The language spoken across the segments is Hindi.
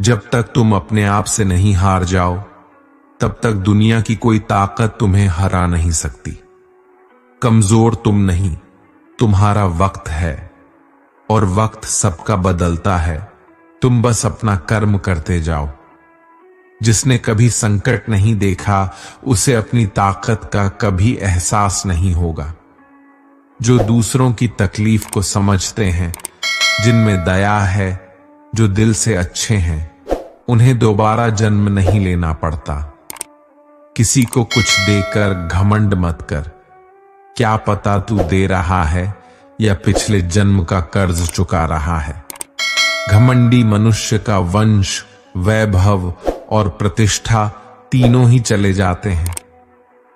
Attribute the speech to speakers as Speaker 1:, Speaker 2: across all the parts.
Speaker 1: जब तक तुम अपने आप से नहीं हार जाओ, तब तक दुनिया की कोई ताकत तुम्हें हरा नहीं सकती। कमजोर तुम नहीं, तुम्हारा वक्त है, और वक्त सबका बदलता है। तुम बस अपना कर्म करते जाओ। जिसने कभी संकट नहीं देखा, उसे अपनी ताकत का कभी एहसास नहीं होगा। जो दूसरों की तकलीफ को समझते हैं, जिनमें दया है, जो दिल से अच्छे हैं, उन्हें दोबारा जन्म नहीं लेना पड़ता। किसी को कुछ देकर घमंड मत कर। क्या पता तू दे रहा है या पिछले जन्म का कर्ज चुका रहा है। घमंडी मनुष्य का वंश, वैभव और प्रतिष्ठा तीनों ही चले जाते हैं।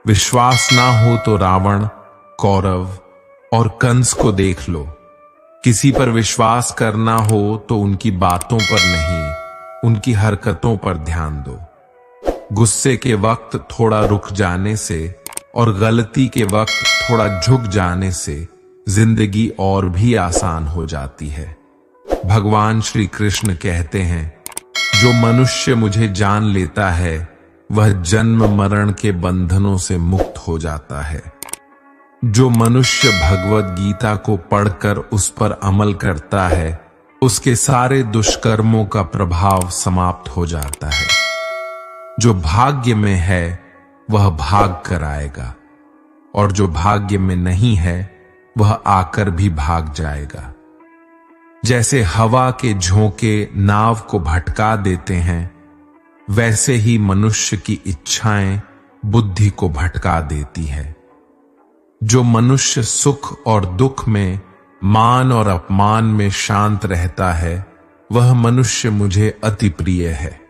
Speaker 1: विश्वास ना हो तो रावण, कौरव और कंस को देख लो। किसी पर विश्वास करना हो तो उनकी बातों पर नहीं, उनकी हरकतों पर ध्यान दो। गुस्से के वक्त थोड़ा रुक जाने से और गलती के वक्त थोड़ा झुक जाने से जिंदगी और भी आसान हो जाती है। भगवान श्री कृष्ण कहते हैं, जो मनुष्य मुझे जान लेता है, वह जन्म मरण के बंधनों से मुक्त हो जाता है। जो मनुष्य भगवत गीता को पढ़कर उस पर अमल करता है, उसके सारे दुष्कर्मों का प्रभाव समाप्त हो जाता है। जो भाग्य में है वह भाग कर आएगा, और जो भाग्य में नहीं है वह आकर भी भाग जाएगा। जैसे हवा के झोंके नाव को भटका देते हैं, वैसे ही मनुष्य की इच्छाएं बुद्धि को भटका देती है। जो मनुष्य सुख और दुख में, मान और अपमान में शांत रहता है, वह मनुष्य मुझे अति प्रिय है।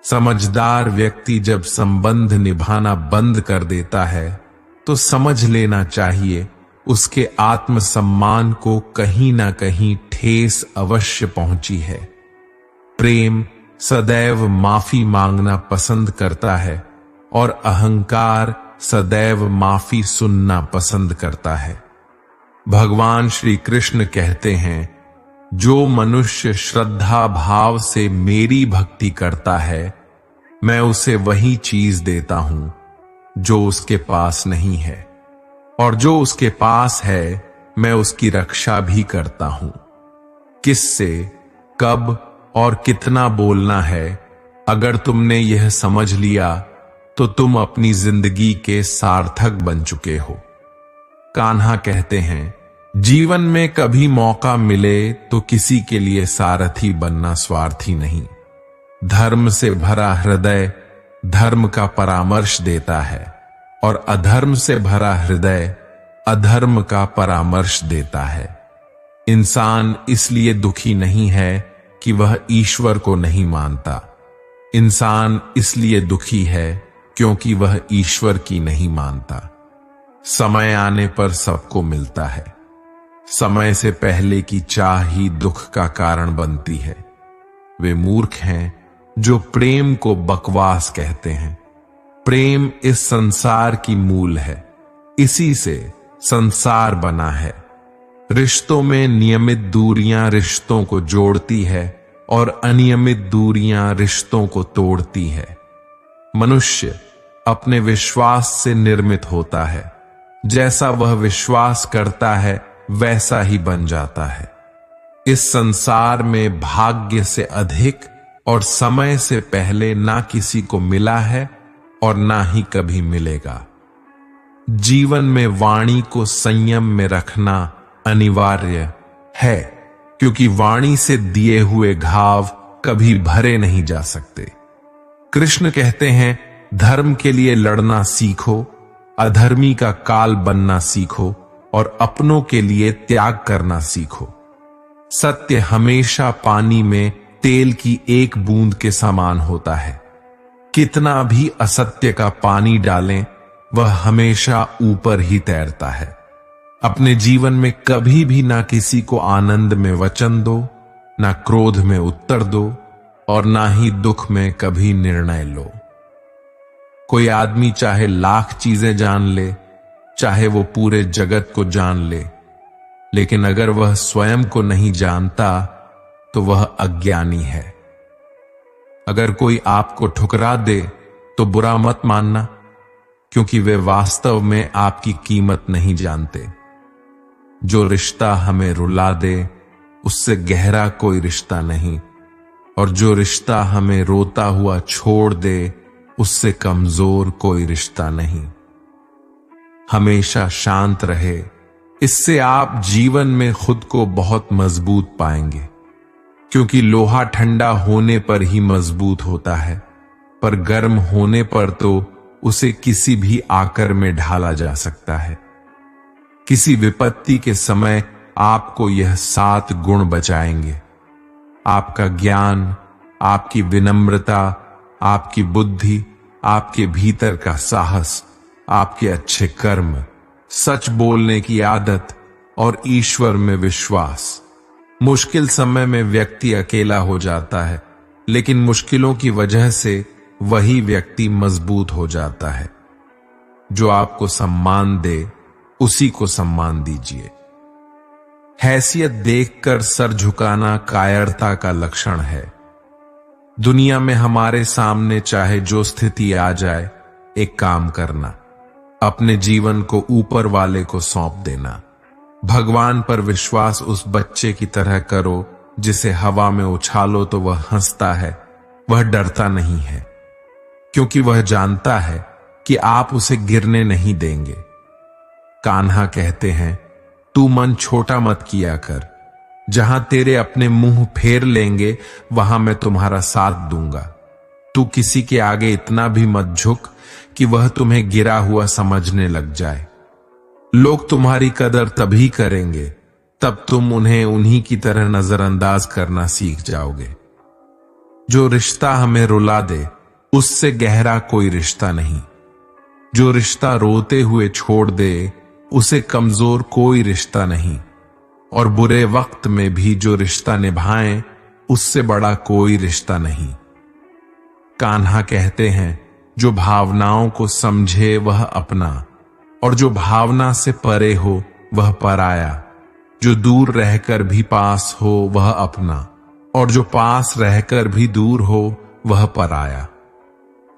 Speaker 1: समझदार व्यक्ति जब संबंध निभाना बंद कर देता है, तो समझ लेना चाहिए उसके आत्मसम्मान को कहीं ना कहीं ठेस अवश्य पहुंची है। प्रेम सदैव माफी मांगना पसंद करता है, और अहंकार सदैव माफी सुनना पसंद करता है। भगवान श्री कृष्ण कहते हैं, जो मनुष्य श्रद्धा भाव से मेरी भक्ति करता है, मैं उसे वही चीज देता हूं जो उसके पास नहीं है, और जो उसके पास है मैं उसकी रक्षा भी करता हूं। किससे, कब और कितना बोलना है, अगर तुमने यह समझ लिया तो तुम अपनी जिंदगी के सार्थक बन चुके हो। कान्हा कहते हैं, जीवन में कभी मौका मिले तो किसी के लिए सारथी बनना स्वार्थी नहीं। धर्म से भरा हृदय धर्म का परामर्श देता है, और अधर्म से भरा हृदय अधर्म का परामर्श देता है। इंसान इसलिए दुखी नहीं है कि वह ईश्वर को नहीं मानता। इंसान इसलिए दुखी है क्योंकि वह ईश्वर की नहीं मानता। समय आने पर सबको मिलता है। समय से पहले की चाह ही दुख का कारण बनती है। वे मूर्ख हैं जो प्रेम को बकवास कहते हैं। प्रेम इस संसार की मूल है, इसी से संसार बना है। रिश्तों में नियमित दूरियां रिश्तों को जोड़ती है, और अनियमित दूरियां रिश्तों को तोड़ती है। मनुष्य अपने विश्वास से निर्मित होता है। जैसा वह विश्वास करता है वैसा ही बन जाता है। इस संसार में भाग्य से अधिक और समय से पहले ना किसी को मिला है और ना ही कभी मिलेगा। जीवन में वाणी को संयम में रखना अनिवार्य है, क्योंकि वाणी से दिए हुए घाव कभी भरे नहीं जा सकते। कृष्ण कहते हैं, धर्म के लिए लड़ना सीखो, अधर्मी का काल बनना सीखो, और अपनों के लिए त्याग करना सीखो। सत्य हमेशा पानी में तेल की एक बूंद के समान होता है। कितना भी असत्य का पानी डालें, वह हमेशा ऊपर ही तैरता है। अपने जीवन में कभी भी ना किसी को आनंद में वचन दो, ना क्रोध में उत्तर दो, और ना ही दुख में कभी निर्णय लो। कोई आदमी चाहे लाख चीजें जान ले, चाहे वो पूरे जगत को जान ले, लेकिन अगर वह स्वयं को नहीं जानता तो वह अज्ञानी है। अगर कोई आपको ठुकरा दे तो बुरा मत मानना, क्योंकि वे वास्तव में आपकी कीमत नहीं जानते। जो रिश्ता हमें रुला दे उससे गहरा कोई रिश्ता नहीं, और जो रिश्ता हमें रोता हुआ छोड़ दे उससे कमजोर कोई रिश्ता नहीं। हमेशा शांत रहे, इससे आप जीवन में खुद को बहुत मजबूत पाएंगे, क्योंकि लोहा ठंडा होने पर ही मजबूत होता है, पर गर्म होने पर तो उसे किसी भी आकर में ढाला जा सकता है। किसी विपत्ति के समय आपको यह 7 गुण बचाएंगे: आपका ज्ञान, आपकी विनम्रता, आपकी बुद्धि, आपके भीतर का साहस, आपके अच्छे कर्म, सच बोलने की आदत और ईश्वर में विश्वास। मुश्किल समय में व्यक्ति अकेला हो जाता है, लेकिन मुश्किलों की वजह से वही व्यक्ति मजबूत हो जाता है। जो आपको सम्मान दे उसी को सम्मान दीजिए। हैसियत देखकर सर झुकाना कायरता का लक्षण है। दुनिया में हमारे सामने चाहे जो स्थिति आ जाए, एक काम करना, अपने जीवन को ऊपर वाले को सौंप देना। भगवान पर विश्वास उस बच्चे की तरह करो जिसे हवा में उछालो तो वह हंसता है, वह डरता नहीं है, क्योंकि वह जानता है कि आप उसे गिरने नहीं देंगे। कान्हा कहते हैं, तू मन छोटा मत किया कर, जहां तेरे अपने मुंह फेर लेंगे वहां मैं तुम्हारा साथ दूंगा। तू किसी के आगे इतना भी मत झुक कि वह तुम्हें गिरा हुआ समझने लग जाए। लोग तुम्हारी कदर तभी करेंगे तब तुम उन्हें उन्हीं की तरह नजरअंदाज करना सीख जाओगे। जो रिश्ता हमें रुला दे उससे गहरा कोई रिश्ता नहीं। जो रिश्ता रोते हुए छोड़ दे उसे कमजोर कोई रिश्ता नहीं, और बुरे वक्त में भी जो रिश्ता निभाएं उससे बड़ा कोई रिश्ता नहीं। कान्हा कहते हैं, जो भावनाओं को समझे वह अपना, और जो भावना से परे हो वह पराया। जो दूर रहकर भी पास हो वह अपना, और जो पास रहकर भी दूर हो वह पराया।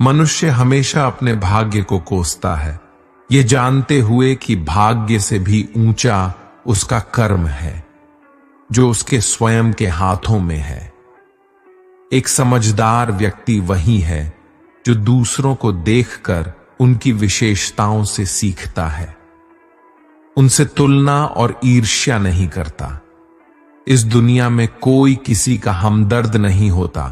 Speaker 1: मनुष्य हमेशा अपने भाग्य को कोसता है, ये जानते हुए कि भाग्य से भी ऊंचा उसका कर्म है, जो उसके स्वयं के हाथों में है। एक समझदार व्यक्ति वही है जो दूसरों को देखकर उनकी विशेषताओं से सीखता है, उनसे तुलना और ईर्ष्या नहीं करता। इस दुनिया में कोई किसी का हमदर्द नहीं होता।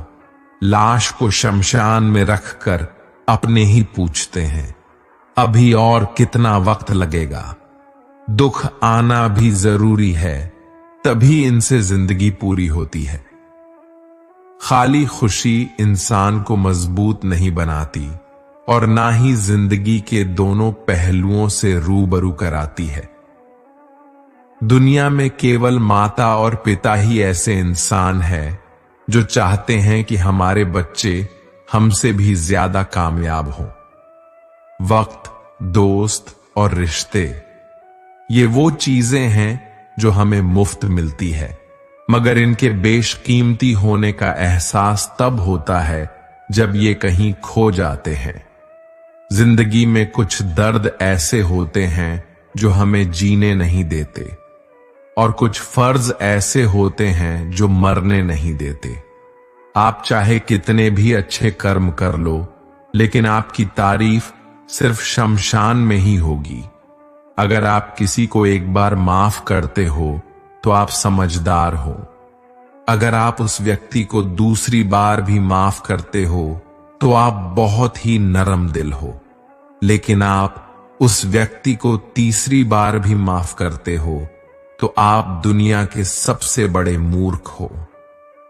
Speaker 1: लाश को शमशान में रखकर अपने ही पूछते हैं, अभी और कितना वक्त लगेगा। दुख आना भी जरूरी है, तभी इनसे जिंदगी पूरी होती है। खाली खुशी इंसान को मजबूत नहीं बनाती, और ना ही जिंदगी के दोनों पहलुओं से रूबरू कराती है। दुनिया में केवल माता और पिता ही ऐसे इंसान हैं जो चाहते हैं कि हमारे बच्चे हमसे भी ज्यादा कामयाब हों। वक्त, दोस्त और रिश्ते, ये वो चीजें हैं जो हमें मुफ्त मिलती है, मगर इनके बेशकीमती होने का एहसास तब होता है जब ये कहीं खो जाते हैं। जिंदगी में कुछ दर्द ऐसे होते हैं जो हमें जीने नहीं देते, और कुछ फर्ज ऐसे होते हैं जो मरने नहीं देते। आप चाहे कितने भी अच्छे कर्म कर लो, लेकिन आपकी तारीफ सिर्फ शमशान में ही होगी। अगर आप किसी को एक बार माफ करते हो तो आप समझदार हो। अगर आप उस व्यक्ति को दूसरी बार भी माफ करते हो तो आप बहुत ही नरम दिल हो। लेकिन आप उस व्यक्ति को तीसरी बार भी माफ करते हो तो आप दुनिया के सबसे बड़े मूर्ख हो।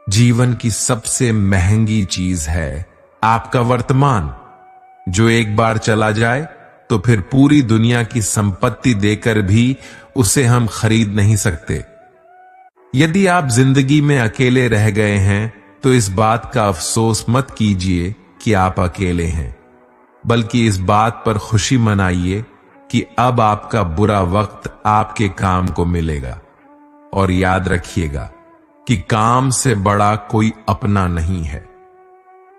Speaker 1: जीवन की सबसे महंगी चीज है आपका वर्तमान, जो एक बार चला जाए तो फिर पूरी दुनिया की संपत्ति देकर भी उसे हम खरीद नहीं सकते। यदि आप जिंदगी में अकेले रह गए हैं तो इस बात का अफसोस मत कीजिए कि आप अकेले हैं, बल्कि इस बात पर खुशी मनाइए कि अब आपका बुरा वक्त आपके काम को मिलेगा। और याद रखिएगा कि काम से बड़ा कोई अपना नहीं है।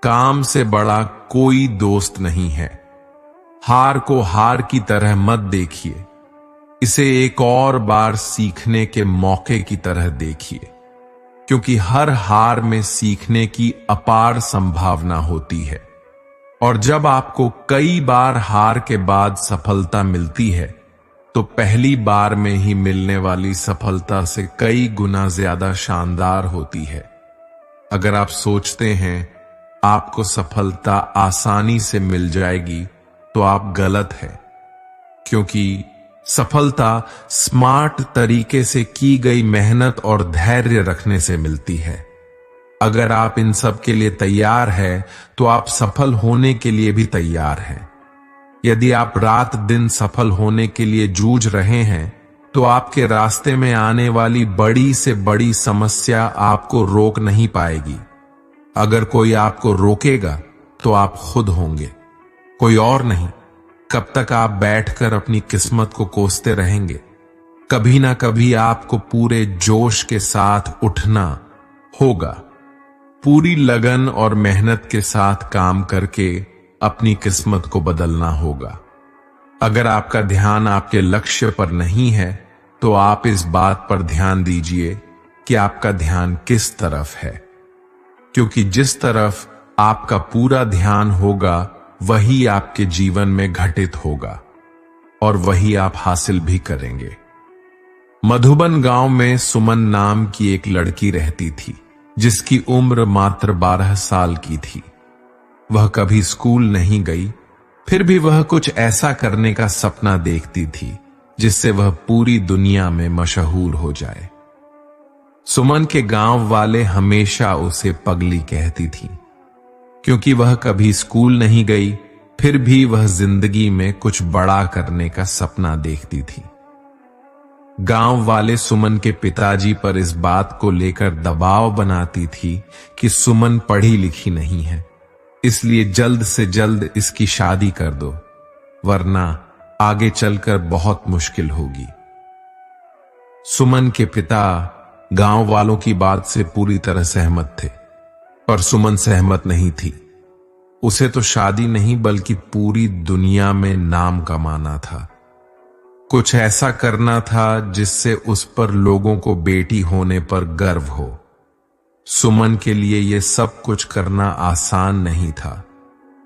Speaker 1: काम से बड़ा कोई दोस्त नहीं है। हार को हार की तरह मत देखिए, इसे एक और बार सीखने के मौके की तरह देखिए, क्योंकि हर हार में सीखने की अपार संभावना होती है। और जब आपको कई बार हार के बाद सफलता मिलती है, तो पहली बार में ही मिलने वाली सफलता से कई गुना ज्यादा शानदार होती है। अगर आप सोचते हैं आपको सफलता आसानी से मिल जाएगी, तो आप गलत हैं, क्योंकि सफलता स्मार्ट तरीके से की गई मेहनत और धैर्य रखने से मिलती है। अगर आप इन सब के लिए तैयार हैं, तो आप सफल होने के लिए भी तैयार हैं। यदि आप रात दिन सफल होने के लिए जूझ रहे हैं, तो आपके रास्ते में आने वाली बड़ी से बड़ी समस्या आपको रोक नहीं पाएगी। अगर कोई आपको रोकेगा, तो आप खुद होंगे, कोई और नहीं। कब तक आप बैठकर अपनी किस्मत को कोसते रहेंगे? कभी ना कभी आपको पूरे जोश के साथ उठना होगा, पूरी लगन और मेहनत के साथ काम करके अपनी किस्मत को बदलना होगा। अगर आपका ध्यान आपके लक्ष्य पर नहीं है, तो आप इस बात पर ध्यान दीजिए कि आपका ध्यान किस तरफ है, क्योंकि जिस तरफ आपका पूरा ध्यान होगा, वही आपके जीवन में घटित होगा और वही आप हासिल भी करेंगे। मधुबन गांव में सुमन नाम की एक लड़की रहती थी, जिसकी उम्र मात्र 12 साल की थी। वह कभी स्कूल नहीं गई, फिर भी वह कुछ ऐसा करने का सपना देखती थी जिससे वह पूरी दुनिया में मशहूर हो जाए। सुमन के गांव वाले हमेशा उसे पगली कहती थी, क्योंकि वह कभी स्कूल नहीं गई, फिर भी वह जिंदगी में कुछ बड़ा करने का सपना देखती थी। गांव वाले सुमन के पिताजी पर इस बात को लेकर दबाव बनाती थी कि सुमन पढ़ी लिखी नहीं है, इसलिए जल्द से जल्द इसकी शादी कर दो, वरना आगे चलकर बहुत मुश्किल होगी। सुमन के पिता गांव वालों की बात से पूरी तरह सहमत थे, पर सुमन सहमत नहीं थी। उसे तो शादी नहीं बल्कि पूरी दुनिया में नाम कमाना था। कुछ ऐसा करना था जिससे उस पर लोगों को बेटी होने पर गर्व हो। सुमन के लिए यह सब कुछ करना आसान नहीं था।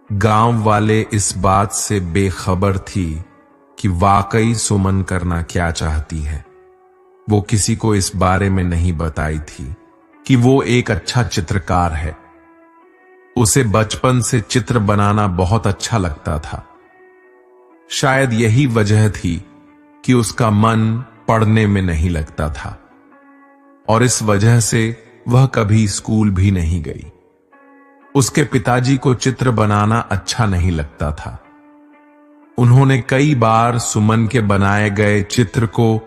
Speaker 1: गांव वाले इस बात से बेखबर थी कि वाकई सुमन करना क्या चाहती है। वो किसी को इस बारे में नहीं बताई थी कि वो एक अच्छा चित्रकार है। उसे बचपन से चित्र बनाना बहुत अच्छा लगता था। शायद यही वजह थी कि उसका मन पढ़ने में नहीं लगता था, और इस वजह से वह कभी स्कूल भी नहीं गई। उसके पिताजी को चित्र बनाना अच्छा नहीं लगता था। उन्होंने कई बार सुमन के बनाए गए चित्र को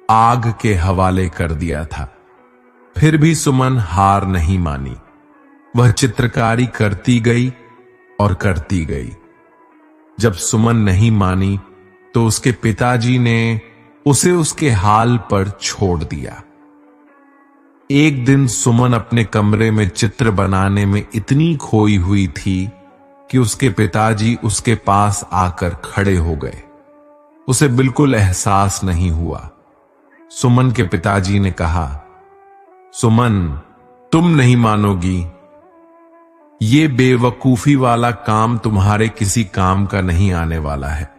Speaker 1: आग के हवाले कर दिया था, फिर भी सुमन हार नहीं मानी। वह चित्रकारी करती गई और करती गई। जब सुमन नहीं मानी, तो उसके पिताजी ने उसे उसके हाल पर छोड़ दिया। एक दिन सुमन अपने कमरे में चित्र बनाने में इतनी खोई हुई थी कि उसके पिताजी उसके पास आकर खड़े हो गए। उसे बिल्कुल एहसास नहीं हुआ। सुमन के पिताजी ने कहा, सुमन, तुम नहीं मानोगी, ये बेवकूफी वाला काम तुम्हारे किसी काम का नहीं आने वाला है।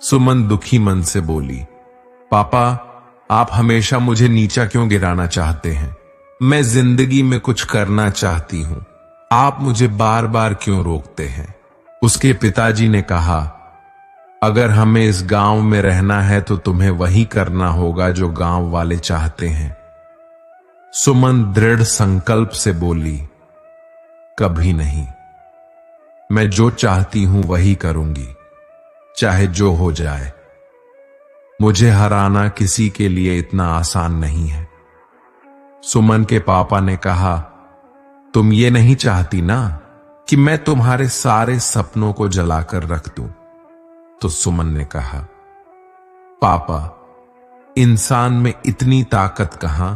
Speaker 1: सुमन दुखी मन से बोली, पापा, आप हमेशा मुझे नीचा क्यों गिराना चाहते हैं? मैं जिंदगी में कुछ करना चाहती हूं, आप मुझे बार बार क्यों रोकते हैं? उसके पिताजी ने कहा, अगर हमें इस गांव में रहना है तो तुम्हें वही करना होगा जो गांव वाले चाहते हैं। सुमन दृढ़ संकल्प से बोली, कभी नहीं, मैं जो चाहती हूं वही करूंगी, चाहे जो हो जाए। मुझे हराना किसी के लिए इतना आसान नहीं है। सुमन के पापा ने कहा, तुम ये नहीं चाहती ना कि मैं तुम्हारे सारे सपनों को जलाकर रख दूं? तो सुमन ने कहा, पापा, इंसान में इतनी ताकत कहां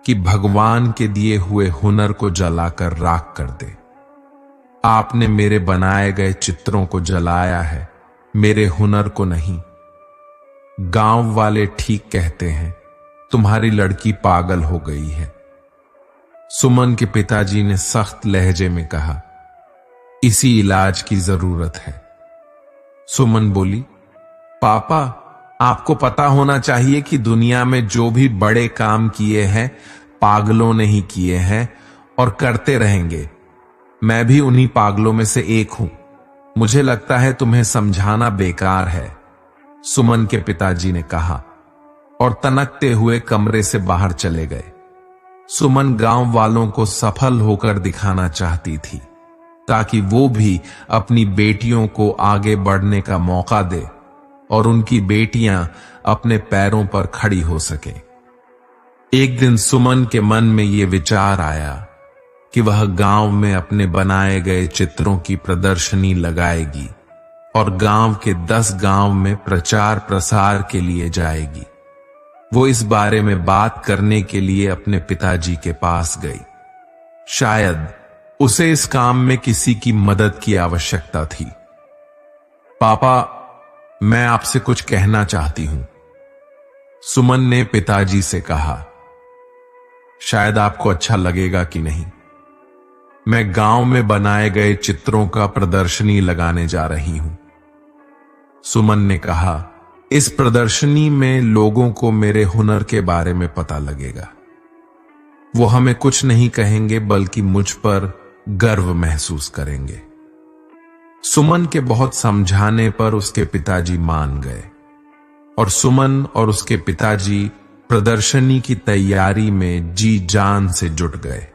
Speaker 1: कि भगवान के दिए हुए हुनर को जलाकर राख कर दे। आपने मेरे बनाए गए चित्रों को जलाया है, मेरे हुनर को नहीं। गांव वाले ठीक कहते हैं, तुम्हारी लड़की पागल हो गई है। सुमन के पिताजी ने सख्त लहजे में कहा, इसी इलाज की जरूरत है। सुमन बोली, पापा, आपको पता होना चाहिए कि दुनिया में जो भी बड़े काम किए हैं पागलों ने ही किए हैं और करते रहेंगे। मैं भी उन्हीं पागलों में से एक हूं। मुझे लगता है तुम्हें समझाना बेकार है, सुमन के पिताजी ने कहा और तनकते हुए कमरे से बाहर चले गए। सुमन गांव वालों को सफल होकर दिखाना चाहती थी ताकि वो भी अपनी बेटियों को आगे बढ़ने का मौका दे और उनकी बेटियां अपने पैरों पर खड़ी हो सके। एक दिन सुमन के मन में ये विचार आया कि वह गांव में अपने बनाए गए चित्रों की प्रदर्शनी लगाएगी और गांव के 10 गांव में प्रचार प्रसार के लिए जाएगी। वो इस बारे में बात करने के लिए अपने पिताजी के पास गई। शायद उसे इस काम में किसी की मदद की आवश्यकता थी। पापा, मैं आपसे कुछ कहना चाहती हूं, सुमन ने पिताजी से कहा। शायद आपको अच्छा लगेगा कि नहीं। मैं गांव में बनाए गए चित्रों का प्रदर्शनी लगाने जा रही हूं। सुमन ने कहा, इस प्रदर्शनी में लोगों को मेरे हुनर के बारे में पता लगेगा। वो हमें कुछ नहीं कहेंगे बल्कि मुझ पर गर्व महसूस करेंगे। सुमन के बहुत समझाने पर उसके पिताजी मान गए और सुमन और उसके पिताजी प्रदर्शनी की तैयारी में जी जान से जुट गए।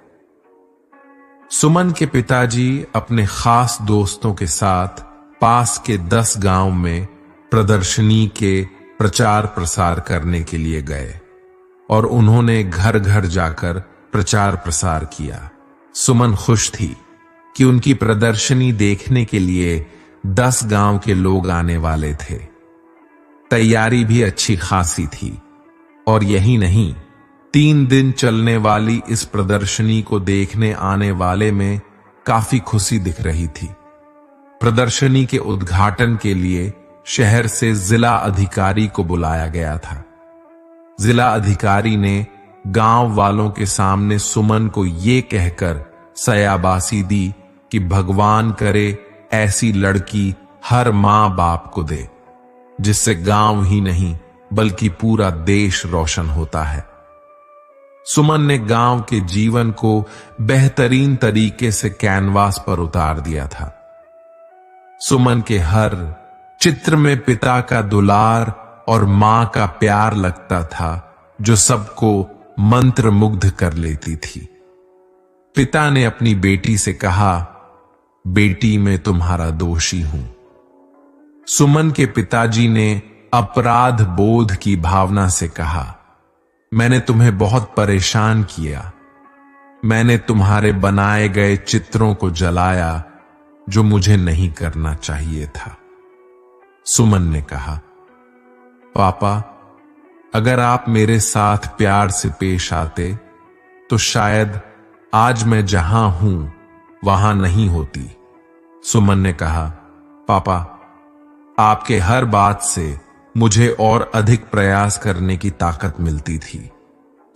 Speaker 1: सुमन के पिताजी अपने खास दोस्तों के साथ पास के 10 गांव में प्रदर्शनी के प्रचार प्रसार करने के लिए गए और उन्होंने घर घर जाकर प्रचार प्रसार किया। सुमन खुश थी कि उनकी प्रदर्शनी देखने के लिए 10 गांव के लोग आने वाले थे। तैयारी भी अच्छी खासी थी और यही नहीं, 3 दिन चलने वाली इस प्रदर्शनी को देखने आने वाले में काफी खुशी दिख रही थी। प्रदर्शनी के उद्घाटन के लिए शहर से जिला अधिकारी को बुलाया गया था। जिला अधिकारी ने गांव वालों के सामने सुमन को ये कहकर सयाबासी दी कि भगवान करे ऐसी लड़की हर मां बाप को दे, जिससे गांव ही नहीं बल्कि पूरा देश रोशन होता है। सुमन ने गांव के जीवन को बेहतरीन तरीके से कैनवास पर उतार दिया था। सुमन के हर चित्र में पिता का दुलार और मां का प्यार लगता था, जो सबको मंत्रमुग्ध कर लेती थी। पिता ने अपनी बेटी से कहा, बेटी मैं तुम्हारा दोषी हूं। सुमन के पिताजी ने अपराध बोध की भावना से कहा, मैंने तुम्हें बहुत परेशान किया। मैंने तुम्हारे बनाए गए चित्रों को जलाया, जो मुझे नहीं करना चाहिए था। सुमन ने कहा, पापा, अगर आप मेरे साथ प्यार से पेश आते तो शायद आज मैं जहां हूं वहां नहीं होती। सुमन ने कहा, पापा, आपके हर बात से मुझे और अधिक प्रयास करने की ताकत मिलती थी।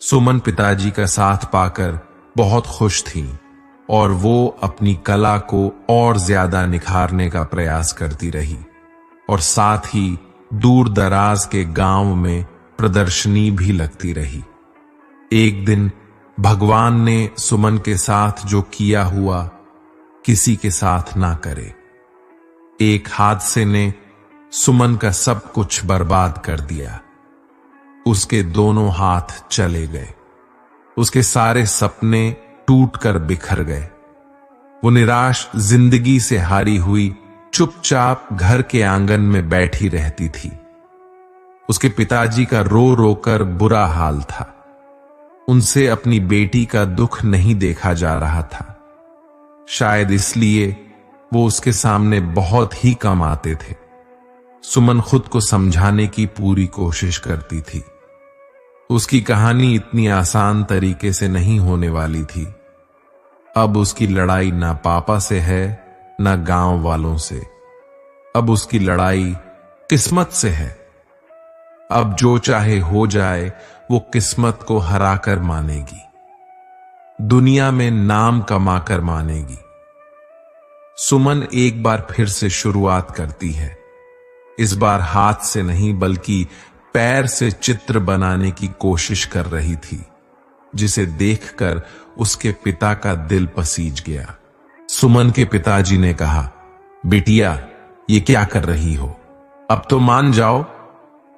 Speaker 1: सुमन पिताजी का साथ पाकर बहुत खुश थी और वो अपनी कला को और ज्यादा निखारने का प्रयास करती रही और साथ ही दूर दराज के गांव में प्रदर्शनी भी लगती रही। एक दिन भगवान ने सुमन के साथ जो किया हुआ किसी के साथ ना करे। एक हादसे ने सुमन का सब कुछ बर्बाद कर दिया। उसके दोनों हाथ चले गए। उसके सारे सपने टूटकर बिखर गए। वो निराश जिंदगी से हारी हुई चुपचाप घर के आंगन में बैठी रहती थी। उसके पिताजी का रो रोकर बुरा हाल था। उनसे अपनी बेटी का दुख नहीं देखा जा रहा था। शायद इसलिए वो उसके सामने बहुत ही कम आते थे। सुमन खुद को समझाने की पूरी कोशिश करती थी। उसकी कहानी इतनी आसान तरीके से नहीं होने वाली थी। अब उसकी लड़ाई ना पापा से है न गांव वालों से। अब उसकी लड़ाई किस्मत से है। अब जो चाहे हो जाए, वो किस्मत को हराकर मानेगी, दुनिया में नाम कमाकर मानेगी। सुमन एक बार फिर से शुरुआत करती है। इस बार हाथ से नहीं बल्कि पैर से चित्र बनाने की कोशिश कर रही थी, जिसे देखकर उसके पिता का दिल पसीज गया। सुमन के पिताजी ने कहा, बिटिया ये क्या कर रही हो, अब तो मान जाओ।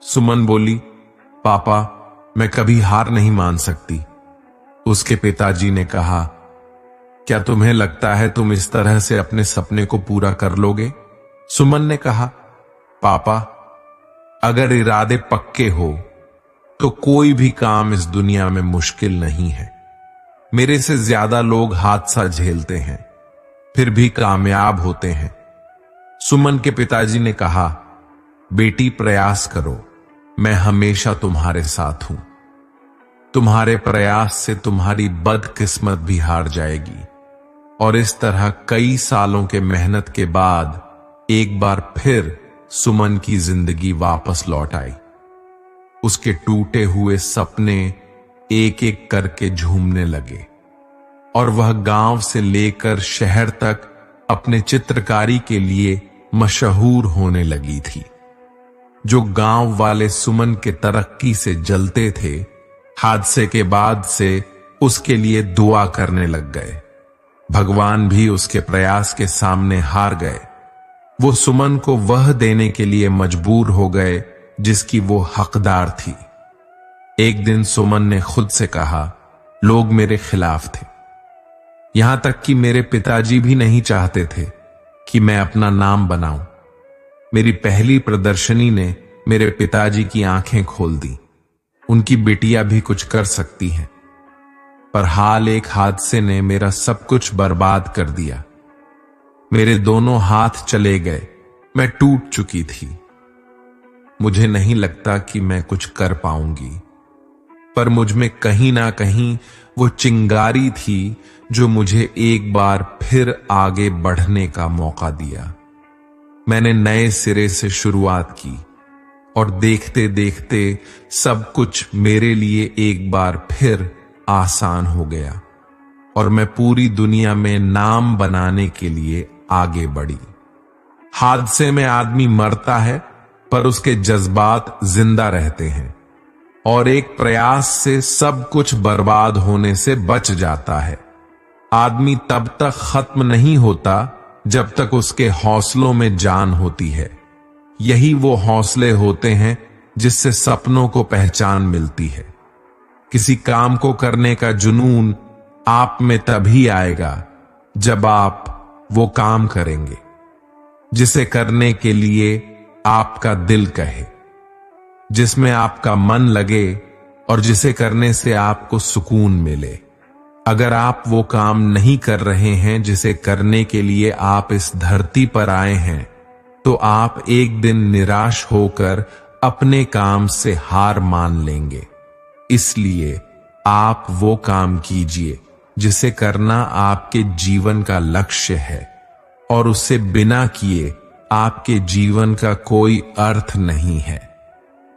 Speaker 1: सुमन बोली, पापा मैं कभी हार नहीं मान सकती। उसके पिताजी ने कहा, क्या तुम्हें लगता है तुम इस तरह से अपने सपने को पूरा कर लोगे? सुमन ने कहा, पापा अगर इरादे पक्के हो तो कोई भी काम इस दुनिया में मुश्किल नहीं है। मेरे से ज्यादा लोग हादसा झेलते हैं, फिर भी कामयाब होते हैं। सुमन के पिताजी ने कहा, बेटी प्रयास करो, मैं हमेशा तुम्हारे साथ हूं। तुम्हारे प्रयास से तुम्हारी बदकिस्मत भी हार जाएगी। और इस तरह कई सालों के मेहनत के बाद एक बार फिर सुमन की जिंदगी वापस लौट आई। उसके टूटे हुए सपने एक एक करके झूमने लगे और वह गांव से लेकर शहर तक अपने चित्रकारी के लिए मशहूर होने लगी थी। जो गांव वाले सुमन के तरक्की से जलते थे, हादसे के बाद से उसके लिए दुआ करने लग गए। भगवान भी उसके प्रयास के सामने हार गए। वो सुमन को वह देने के लिए मजबूर हो गए जिसकी वो हकदार थी। एक दिन सुमन ने खुद से कहा, लोग मेरे खिलाफ थे, यहां तक कि मेरे पिताजी भी नहीं चाहते थे कि मैं अपना नाम बनाऊं। मेरी पहली प्रदर्शनी ने मेरे पिताजी की आंखें खोल दी। उनकी बिटिया भी कुछ कर सकती है, पर हाल एक हादसे ने मेरा सब कुछ बर्बाद कर दिया। मेरे दोनों हाथ चले गए, मैं टूट चुकी थी। मुझे नहीं लगता कि मैं कुछ कर पाऊंगी, पर मुझ में कहीं ना कहीं वो चिंगारी थी जो मुझे एक बार फिर आगे बढ़ने का मौका दिया। मैंने नए सिरे से शुरुआत की और देखते देखते सब कुछ मेरे लिए एक बार फिर आसान हो गया और मैं पूरी दुनिया में नाम बनाने के लिए आगे बढ़ी। हादसे में आदमी मरता है, पर उसके जज्बात जिंदा रहते हैं और एक प्रयास से सब कुछ बर्बाद होने से बच जाता है। आदमी तब तक खत्म नहीं होता जब तक उसके हौसलों में जान होती है। यही वो हौसले होते हैं जिससे सपनों को पहचान मिलती है। किसी काम को करने का जुनून आप में तभी आएगा जब आप वो काम करेंगे जिसे करने के लिए आपका दिल कहे, जिसमें आपका मन लगे और जिसे करने से आपको सुकून मिले। अगर आप वो काम नहीं कर रहे हैं जिसे करने के लिए आप इस धरती पर आए हैं, तो आप एक दिन निराश होकर अपने काम से हार मान लेंगे। इसलिए आप वो काम कीजिए जिसे करना आपके जीवन का लक्ष्य है, और उसे बिना किए आपके जीवन का कोई अर्थ नहीं है।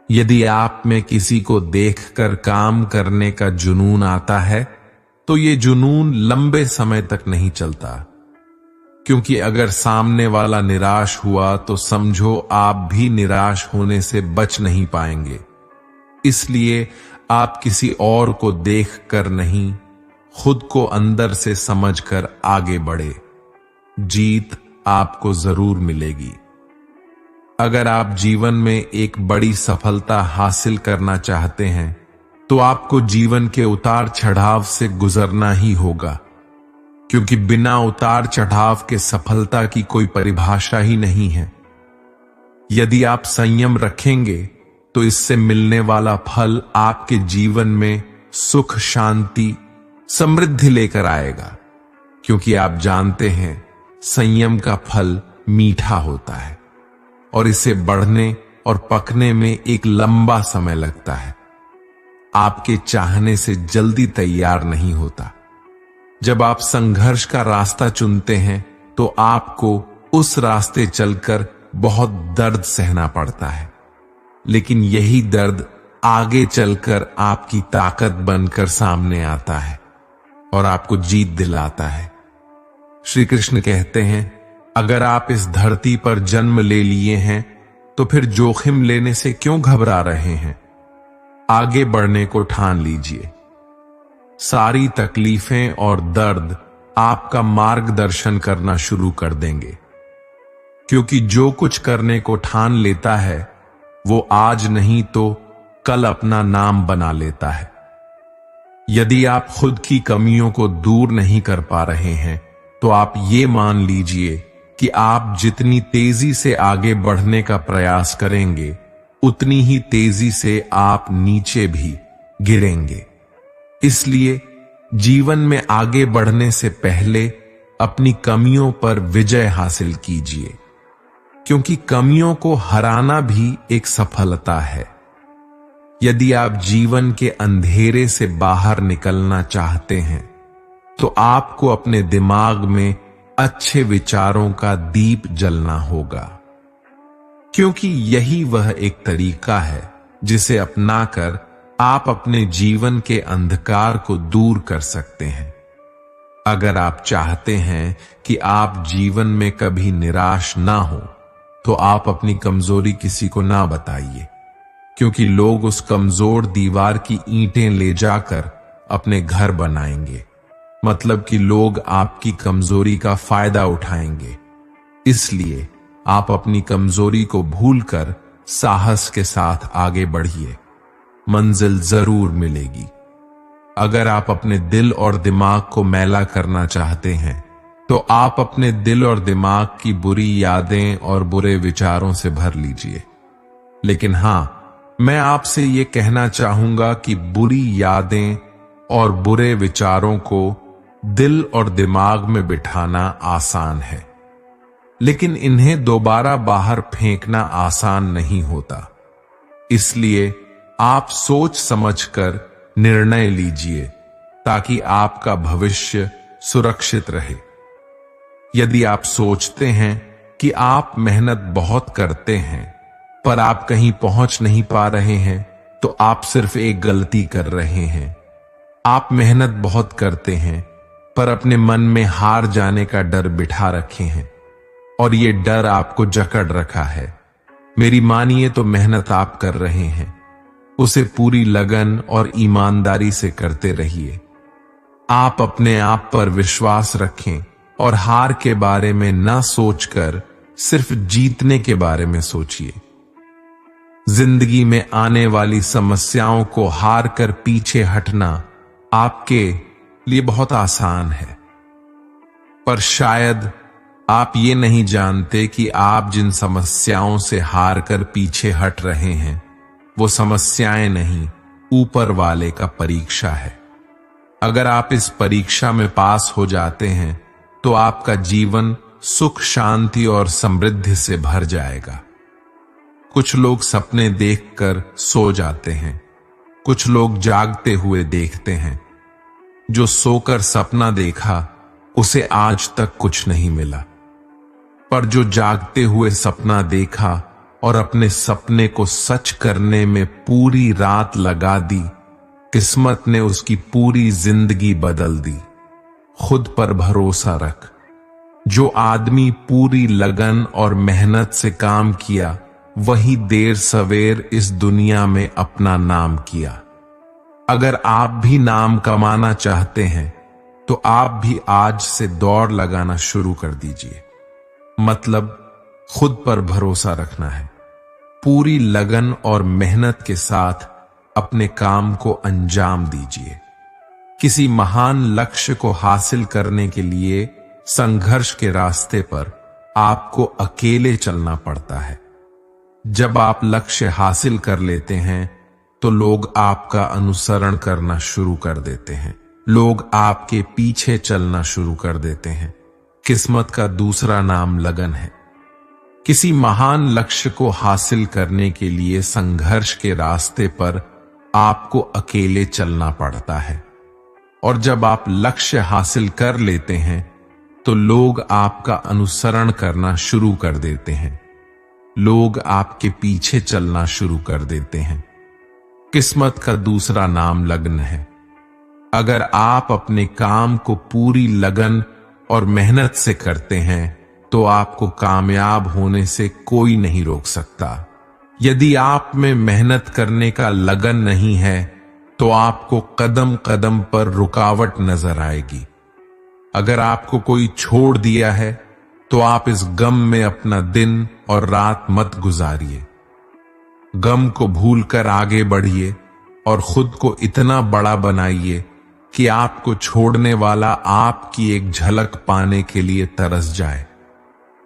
Speaker 1: यदि आप में किसी को देखकर काम करने का जुनून आता है, तो ये जुनून लंबे समय तक नहीं चलता, क्योंकि अगर सामने वाला निराश हुआ तो समझो आप भी निराश होने से बच नहीं पाएंगे। इसलिए आप किसी और को देखकर नहीं, खुद को अंदर से समझकर आगे बढ़े। जीत आपको जरूर मिलेगी। अगर आप जीवन में एक बड़ी सफलता हासिल करना चाहते हैं, तो आपको जीवन के उतार चढ़ाव से गुजरना ही होगा, क्योंकि बिना उतार चढ़ाव के सफलता की कोई परिभाषा ही नहीं है। यदि आप संयम रखेंगे तो इससे मिलने वाला फल आपके जीवन में सुख, शांति, समृद्धि लेकर आएगा, क्योंकि आप जानते हैं संयम का फल मीठा होता है और इसे बढ़ने और पकने में एक लंबा समय लगता है। आपके चाहने से जल्दी तैयार नहीं होता। जब आप संघर्ष का रास्ता चुनते हैं तो आपको उस रास्ते चलकर बहुत दर्द सहना पड़ता है, लेकिन यही दर्द आगे चलकर आपकी ताकत बनकर सामने आता है और आपको जीत दिलाता है। श्री कृष्ण कहते हैं, अगर आप इस धरती पर जन्म ले लिए हैं तो फिर जोखिम लेने से क्यों घबरा रहे हैं? आगे बढ़ने को ठान लीजिए। सारी तकलीफें और दर्द आपका मार्गदर्शन करना शुरू कर देंगे, क्योंकि जो कुछ करने को ठान लेता है वो आज नहीं तो कल अपना नाम बना लेता है। यदि आप खुद की कमियों को दूर नहीं कर पा रहे हैं तो आप ये मान लीजिए कि आप जितनी तेजी से आगे बढ़ने का प्रयास करेंगे उतनी ही तेजी से आप नीचे भी गिरेंगे। इसलिए जीवन में आगे बढ़ने से पहले अपनी कमियों पर विजय हासिल कीजिए, क्योंकि कमियों को हराना भी एक सफलता है। यदि आप जीवन के अंधेरे से बाहर निकलना चाहते हैं तो आपको अपने दिमाग में अच्छे विचारों का दीप जलना होगा, क्योंकि यही वह एक तरीका है जिसे अपनाकर आप अपने जीवन के अंधकार को दूर कर सकते हैं। अगर आप चाहते हैं कि आप जीवन में कभी निराश ना हो तो आप अपनी कमजोरी किसी को ना बताइए, क्योंकि लोग उस कमजोर दीवार की ईंटें ले जाकर अपने घर बनाएंगे। मतलब कि लोग आपकी कमजोरी का फायदा उठाएंगे। इसलिए आप अपनी कमजोरी को भूलकर साहस के साथ आगे बढ़िए, मंजिल जरूर मिलेगी। अगर आप अपने दिल और दिमाग को मैला करना चाहते हैं तो आप अपने दिल और दिमाग की बुरी यादें और बुरे विचारों से भर लीजिए। लेकिन हां, मैं आपसे ये कहना चाहूंगा कि बुरी यादें और बुरे विचारों को दिल और दिमाग में बिठाना आसान है, लेकिन इन्हें दोबारा बाहर फेंकना आसान नहीं होता। इसलिए आप सोच समझकर निर्णय लीजिए ताकि आपका भविष्य सुरक्षित रहे। यदि आप सोचते हैं कि आप मेहनत बहुत करते हैं पर आप कहीं पहुंच नहीं पा रहे हैं तो आप सिर्फ एक गलती कर रहे हैं। आप मेहनत बहुत करते हैं पर अपने मन में हार जाने का डर बिठा रखे हैं और ये डर आपको जकड़ रखा है। मेरी मानिए तो मेहनत आप कर रहे हैं, उसे पूरी लगन और ईमानदारी से करते रहिए। आप अपने आप पर विश्वास रखें और हार के बारे में ना सोचकर सिर्फ जीतने के बारे में सोचिए। जिंदगी में आने वाली समस्याओं को हार कर पीछे हटना आपके लिए बहुत आसान है, पर शायद आप ये नहीं जानते कि आप जिन समस्याओं से हार कर पीछे हट रहे हैं वो समस्याएं नहीं, ऊपर वाले का परीक्षा है। अगर आप इस परीक्षा में पास हो जाते हैं तो आपका जीवन सुख, शांति और समृद्धि से भर जाएगा। कुछ लोग सपने देखकर सो जाते हैं, कुछ लोग जागते हुए देखते हैं। जो सोकर सपना देखा उसे आज तक कुछ नहीं मिला, पर जो जागते हुए सपना देखा और अपने सपने को सच करने में पूरी रात लगा दी, किस्मत ने उसकी पूरी जिंदगी बदल दी। खुद पर भरोसा रख। जो आदमी पूरी लगन और मेहनत से काम किया वही देर सवेर इस दुनिया में अपना नाम किया। अगर आप भी नाम कमाना चाहते हैं तो आप भी आज से दौड़ लगाना शुरू कर दीजिए। मतलब खुद पर भरोसा रखना है, पूरी लगन और मेहनत के साथ अपने काम को अंजाम दीजिए। किसी महान लक्ष्य को हासिल करने के लिए संघर्ष के रास्ते पर आपको अकेले चलना पड़ता है। जब आप लक्ष्य हासिल कर लेते हैं तो लोग आपका अनुसरण करना शुरू कर देते हैं, लोग आपके पीछे चलना शुरू कर देते हैं। किस्मत का दूसरा नाम लगन है। किसी महान लक्ष्य को हासिल करने के लिए संघर्ष के रास्ते पर आपको अकेले चलना पड़ता है, और जब आप लक्ष्य हासिल कर लेते हैं तो लोग आपका अनुसरण करना शुरू कर देते हैं। लोग आपके पीछे चलना शुरू कर देते हैं। किस्मत का दूसरा नाम लगन है। अगर आप अपने काम को पूरी लगन और मेहनत से करते हैं तो आपको कामयाब होने से कोई नहीं रोक सकता। यदि आप में मेहनत करने का लगन नहीं है तो आपको कदम कदम पर रुकावट नजर आएगी। अगर आपको कोई छोड़ दिया है तो आप इस गम में अपना दिन और रात मत गुजारिए। गम को भूलकर आगे बढ़िए और खुद को इतना बड़ा बनाइए कि आपको छोड़ने वाला आपकी एक झलक पाने के लिए तरस जाए।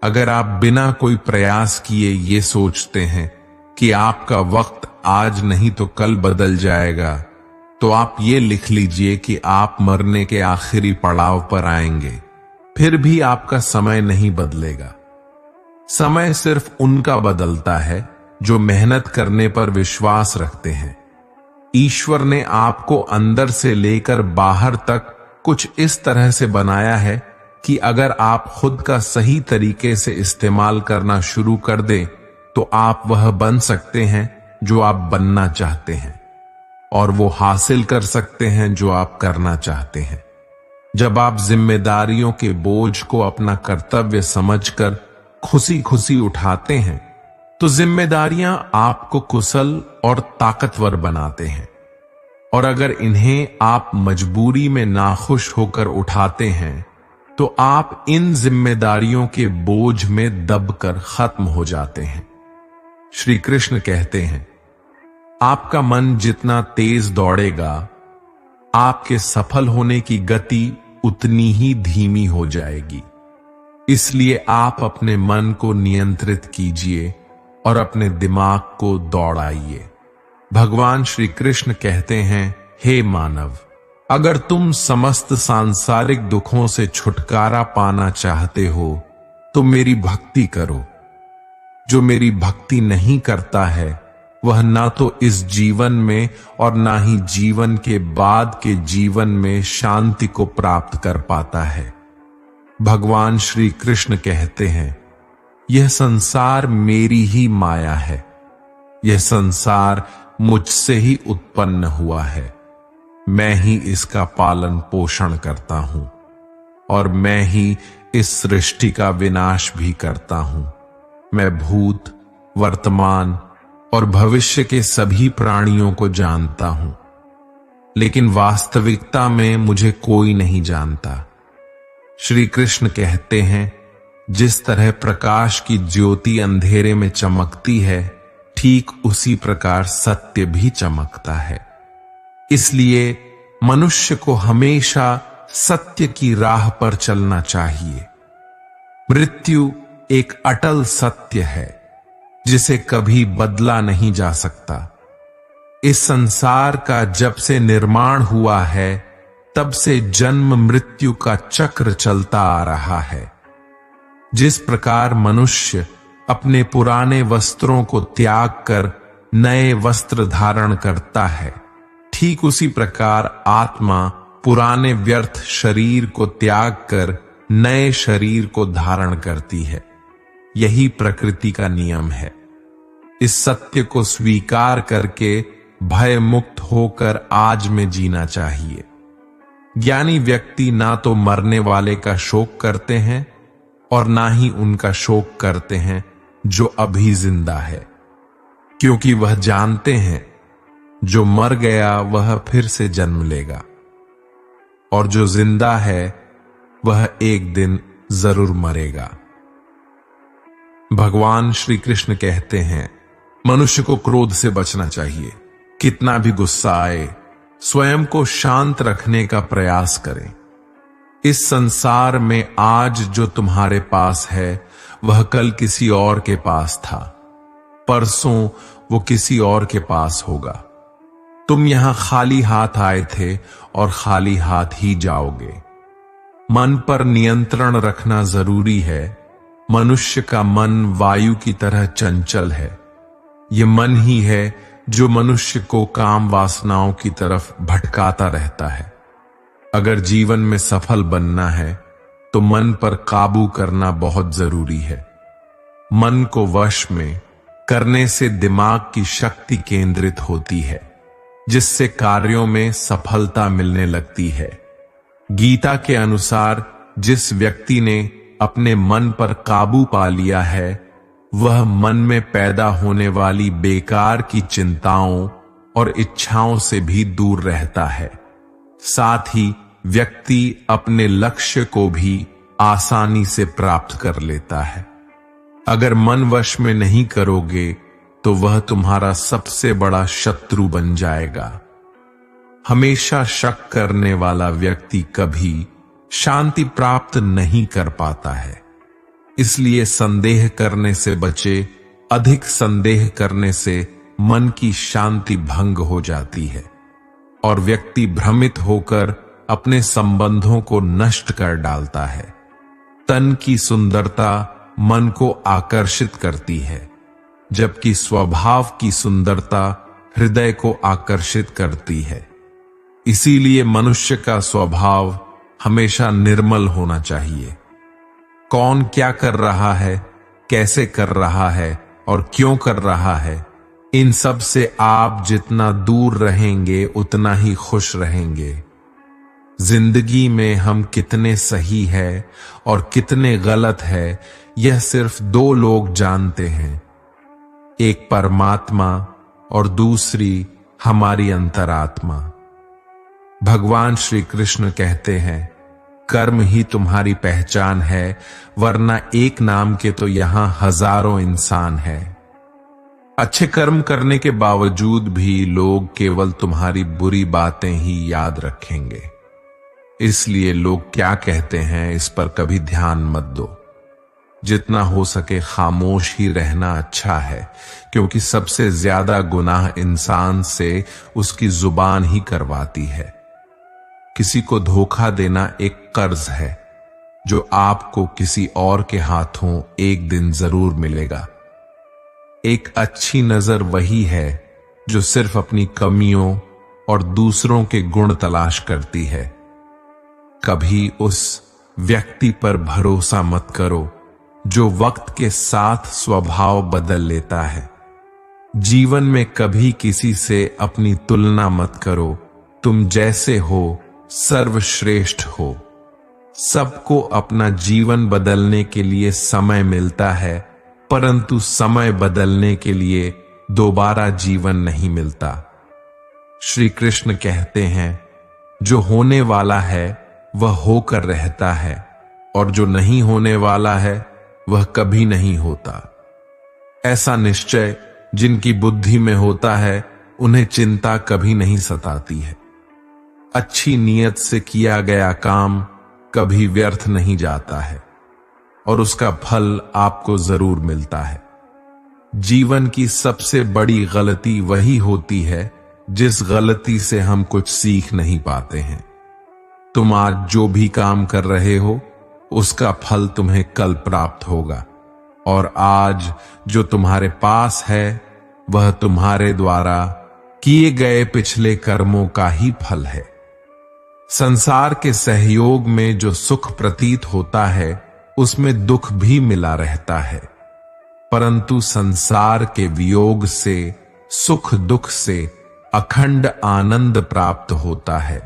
Speaker 1: अगर आप बिना कोई प्रयास किए ये सोचते हैं कि आपका वक्त आज नहीं तो कल बदल जाएगा, तो आप ये लिख लीजिए कि आप मरने के आखिरी पड़ाव पर आएंगे, फिर भी आपका समय नहीं बदलेगा। समय सिर्फ उनका बदलता है जो मेहनत करने पर विश्वास रखते हैं। ईश्वर ने आपको अंदर से लेकर बाहर तक कुछ इस तरह से बनाया है कि अगर आप खुद का सही तरीके से इस्तेमाल करना शुरू कर दें तो आप वह बन सकते हैं जो आप बनना चाहते हैं, और वो हासिल कर सकते हैं जो आप करना चाहते हैं। जब आप जिम्मेदारियों के बोझ को अपना कर्तव्य समझकर खुशी खुशी उठाते हैं तो जिम्मेदारियां आपको कुशल और ताकतवर बनाते हैं, और अगर इन्हें आप मजबूरी में नाखुश होकर उठाते हैं तो आप इन जिम्मेदारियों के बोझ में दबकर खत्म हो जाते हैं। श्री कृष्ण कहते हैं, आपका मन जितना तेज दौड़ेगा, आपके सफल होने की गति उतनी ही धीमी हो जाएगी। इसलिए आप अपने मन को नियंत्रित कीजिए और अपने दिमाग को दौड़ाइए। भगवान श्री कृष्ण कहते हैं, हे मानव, अगर तुम समस्त सांसारिक दुखों से छुटकारा पाना चाहते हो तो मेरी भक्ति करो। जो मेरी भक्ति नहीं करता है वह ना तो इस जीवन में और ना ही जीवन के बाद के जीवन में शांति को प्राप्त कर पाता है। भगवान श्री कृष्ण कहते हैं, यह संसार मेरी ही माया है। यह संसार मुझसे ही उत्पन्न हुआ है। मैं ही इसका पालन पोषण करता हूं और मैं ही इस सृष्टि का विनाश भी करता हूं। मैं भूत, वर्तमान और भविष्य के सभी प्राणियों को जानता हूं, लेकिन वास्तविकता में मुझे कोई नहीं जानता। श्री कृष्ण कहते हैं, जिस तरह प्रकाश की ज्योति अंधेरे में चमकती है, ठीक उसी प्रकार सत्य भी चमकता है। इसलिए मनुष्य को हमेशा सत्य की राह पर चलना चाहिए। मृत्यु एक अटल सत्य है जिसे कभी बदला नहीं जा सकता। इस संसार का जब से निर्माण हुआ है तब से जन्म मृत्यु का चक्र चलता आ रहा है। जिस प्रकार मनुष्य अपने पुराने वस्त्रों को त्याग कर नए वस्त्र धारण करता है, ठीक उसी प्रकार आत्मा पुराने व्यर्थ शरीर को त्याग कर नए शरीर को धारण करती है। यही प्रकृति का नियम है। इस सत्य को स्वीकार करके भय मुक्त होकर आज में जीना चाहिए। ज्ञानी व्यक्ति ना तो मरने वाले का शोक करते हैं और ना ही उनका शोक करते हैं जो अभी जिंदा है, क्योंकि वह जानते हैं जो मर गया वह फिर से जन्म लेगा और जो जिंदा है वह एक दिन जरूर मरेगा। भगवान श्री कृष्ण कहते हैं, मनुष्य को क्रोध से बचना चाहिए। कितना भी गुस्सा आए, स्वयं को शांत रखने का प्रयास करें। इस संसार में आज जो तुम्हारे पास है वह कल किसी और के पास था, परसों वो किसी और के पास होगा। तुम यहां खाली हाथ आए थे और खाली हाथ ही जाओगे। मन पर नियंत्रण रखना जरूरी है। मनुष्य का मन वायु की तरह चंचल है। ये मन ही है जो मनुष्य को काम वासनाओं की तरफ भटकाता रहता है। अगर जीवन में सफल बनना है तो मन पर काबू करना बहुत जरूरी है। मन को वश में करने से दिमाग की शक्ति केंद्रित होती है, जिससे कार्यों में सफलता मिलने लगती है। गीता के अनुसार जिस व्यक्ति ने अपने मन पर काबू पा लिया है, वह मन में पैदा होने वाली बेकार की चिंताओं और इच्छाओं से भी दूर रहता है। साथ ही व्यक्ति अपने लक्ष्य को भी आसानी से प्राप्त कर लेता है। अगर मन वश में नहीं करोगे तो वह तुम्हारा सबसे बड़ा शत्रु बन जाएगा। हमेशा शक करने वाला व्यक्ति कभी शांति प्राप्त नहीं कर पाता है। इसलिए संदेह करने से बचे। अधिक संदेह करने से मन की शांति भंग हो जाती है और व्यक्ति भ्रमित होकर अपने संबंधों को नष्ट कर डालता है। तन की सुंदरता मन को आकर्षित करती है, जबकि स्वभाव की सुंदरता हृदय को आकर्षित करती है। इसीलिए मनुष्य का स्वभाव हमेशा निर्मल होना चाहिए। कौन क्या कर रहा है, कैसे कर रहा है और क्यों कर रहा है, इन सब से आप जितना दूर रहेंगे उतना ही खुश रहेंगे। जिंदगी में हम कितने सही है और कितने गलत है, यह सिर्फ दो लोग जानते हैं, एक परमात्मा और दूसरी हमारी अंतरात्मा। भगवान श्री कृष्ण कहते हैं, कर्म ही तुम्हारी पहचान है, वरना एक नाम के तो यहां हजारों इंसान हैं। अच्छे कर्म करने के बावजूद भी लोग केवल तुम्हारी बुरी बातें ही याद रखेंगे। इसलिए लोग क्या कहते हैं इस पर कभी ध्यान मत दो। जितना हो सके खामोश ही रहना अच्छा है, क्योंकि सबसे ज्यादा गुनाह इंसान से उसकी जुबान ही करवाती है। किसी को धोखा देना एक कर्ज है जो आपको किसी और के हाथों एक दिन जरूर मिलेगा। एक अच्छी नजर वही है जो सिर्फ अपनी कमियों और दूसरों के गुण तलाश करती है। कभी उस व्यक्ति पर भरोसा मत करो जो वक्त के साथ स्वभाव बदल लेता है। जीवन में कभी किसी से अपनी तुलना मत करो। तुम जैसे हो सर्वश्रेष्ठ हो। सबको अपना जीवन बदलने के लिए समय मिलता है, परंतु समय बदलने के लिए दोबारा जीवन नहीं मिलता। श्री कृष्ण कहते हैं, जो होने वाला है वह होकर रहता है और जो नहीं होने वाला है वह कभी नहीं होता। ऐसा निश्चय जिनकी बुद्धि में होता है उन्हें चिंता कभी नहीं सताती है। अच्छी नीयत से किया गया काम कभी व्यर्थ नहीं जाता है और उसका फल आपको जरूर मिलता है। जीवन की सबसे बड़ी गलती वही होती है जिस गलती से हम कुछ सीख नहीं पाते हैं। तुम आज जो भी काम कर रहे हो उसका फल तुम्हें कल प्राप्त होगा, और आज जो तुम्हारे पास है वह तुम्हारे द्वारा किए गए पिछले कर्मों का ही फल है। संसार के सहयोग में जो सुख प्रतीत होता है उसमें दुख भी मिला रहता है, परंतु संसार के वियोग से सुख दुख से अखंड आनंद प्राप्त होता है।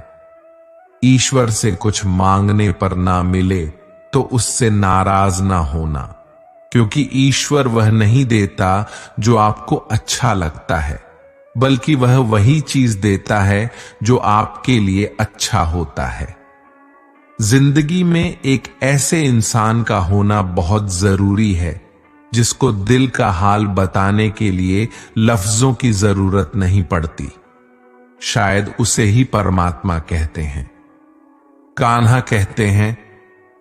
Speaker 1: ईश्वर से कुछ मांगने पर ना मिले तो उससे नाराज ना होना, क्योंकि ईश्वर वह नहीं देता जो आपको अच्छा लगता है, बल्कि वह वही चीज देता है जो आपके लिए अच्छा होता है। जिंदगी में एक ऐसे इंसान का होना बहुत जरूरी है जिसको दिल का हाल बताने के लिए लफ्जों की जरूरत नहीं पड़ती। शायद उसे ही परमात्मा कहते हैं। कान्हा कहते हैं,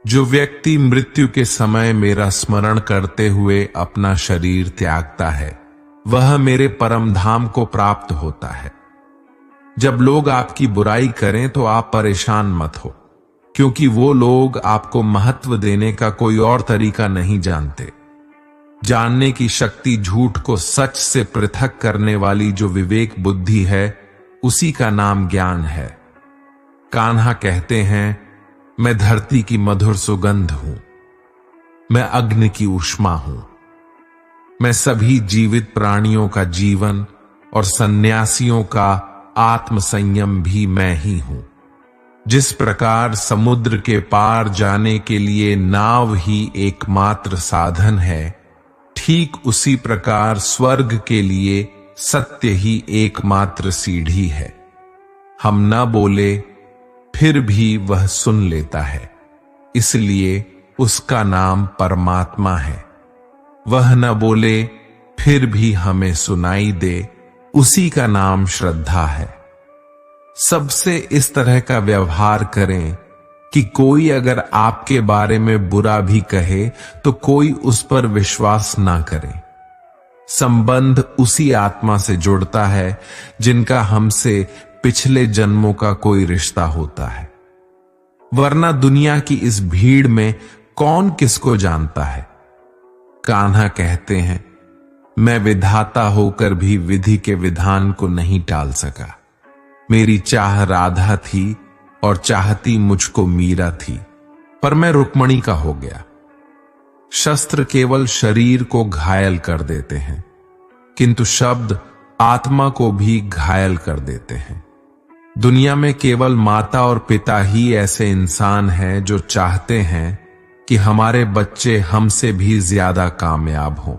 Speaker 1: जो व्यक्ति मृत्यु के समय मेरा स्मरण करते हुए अपना शरीर त्यागता है वह मेरे परम धाम को प्राप्त होता है। जब लोग आपकी बुराई करें तो आप परेशान मत हो, क्योंकि वो लोग आपको महत्व देने का कोई और तरीका नहीं जानते। जानने की शक्ति झूठ को सच से पृथक करने वाली जो विवेक बुद्धि है उसी का नाम ज्ञान है। कान्हा कहते हैं, मैं धरती की मधुर सुगंध हूं। मैं अग्नि की ऊष्मा हूं। मैं सभी जीवित प्राणियों का जीवन और सन्यासियों का आत्म संयम भी मैं ही हूं। जिस प्रकार समुद्र के पार जाने के लिए नाव ही एकमात्र साधन है, ठीक उसी प्रकार स्वर्ग के लिए सत्य ही एकमात्र सीढ़ी है। हम न बोले फिर भी वह सुन लेता है, इसलिए उसका नाम परमात्मा है। वह न बोले फिर भी हमें सुनाई दे, उसी का नाम श्रद्धा है। सबसे इस तरह का व्यवहार करें कि कोई अगर आपके बारे में बुरा भी कहे तो कोई उस पर विश्वास ना करे। संबंध उसी आत्मा से जुड़ता है जिनका हमसे पिछले जन्मों का कोई रिश्ता होता है, वरना दुनिया की इस भीड़ में कौन किसको जानता है। कान्हा कहते हैं, मैं विधाता होकर भी विधि के विधान को नहीं टाल सका। मेरी चाह राधा थी और चाहती मुझको मीरा थी, पर मैं रुक्मणी का हो गया। शस्त्र केवल शरीर को घायल कर देते हैं, किंतु शब्द आत्मा को भी घायल कर देते हैं। दुनिया में केवल माता और पिता ही ऐसे इंसान हैं जो चाहते हैं कि हमारे बच्चे हमसे भी ज्यादा कामयाब हों।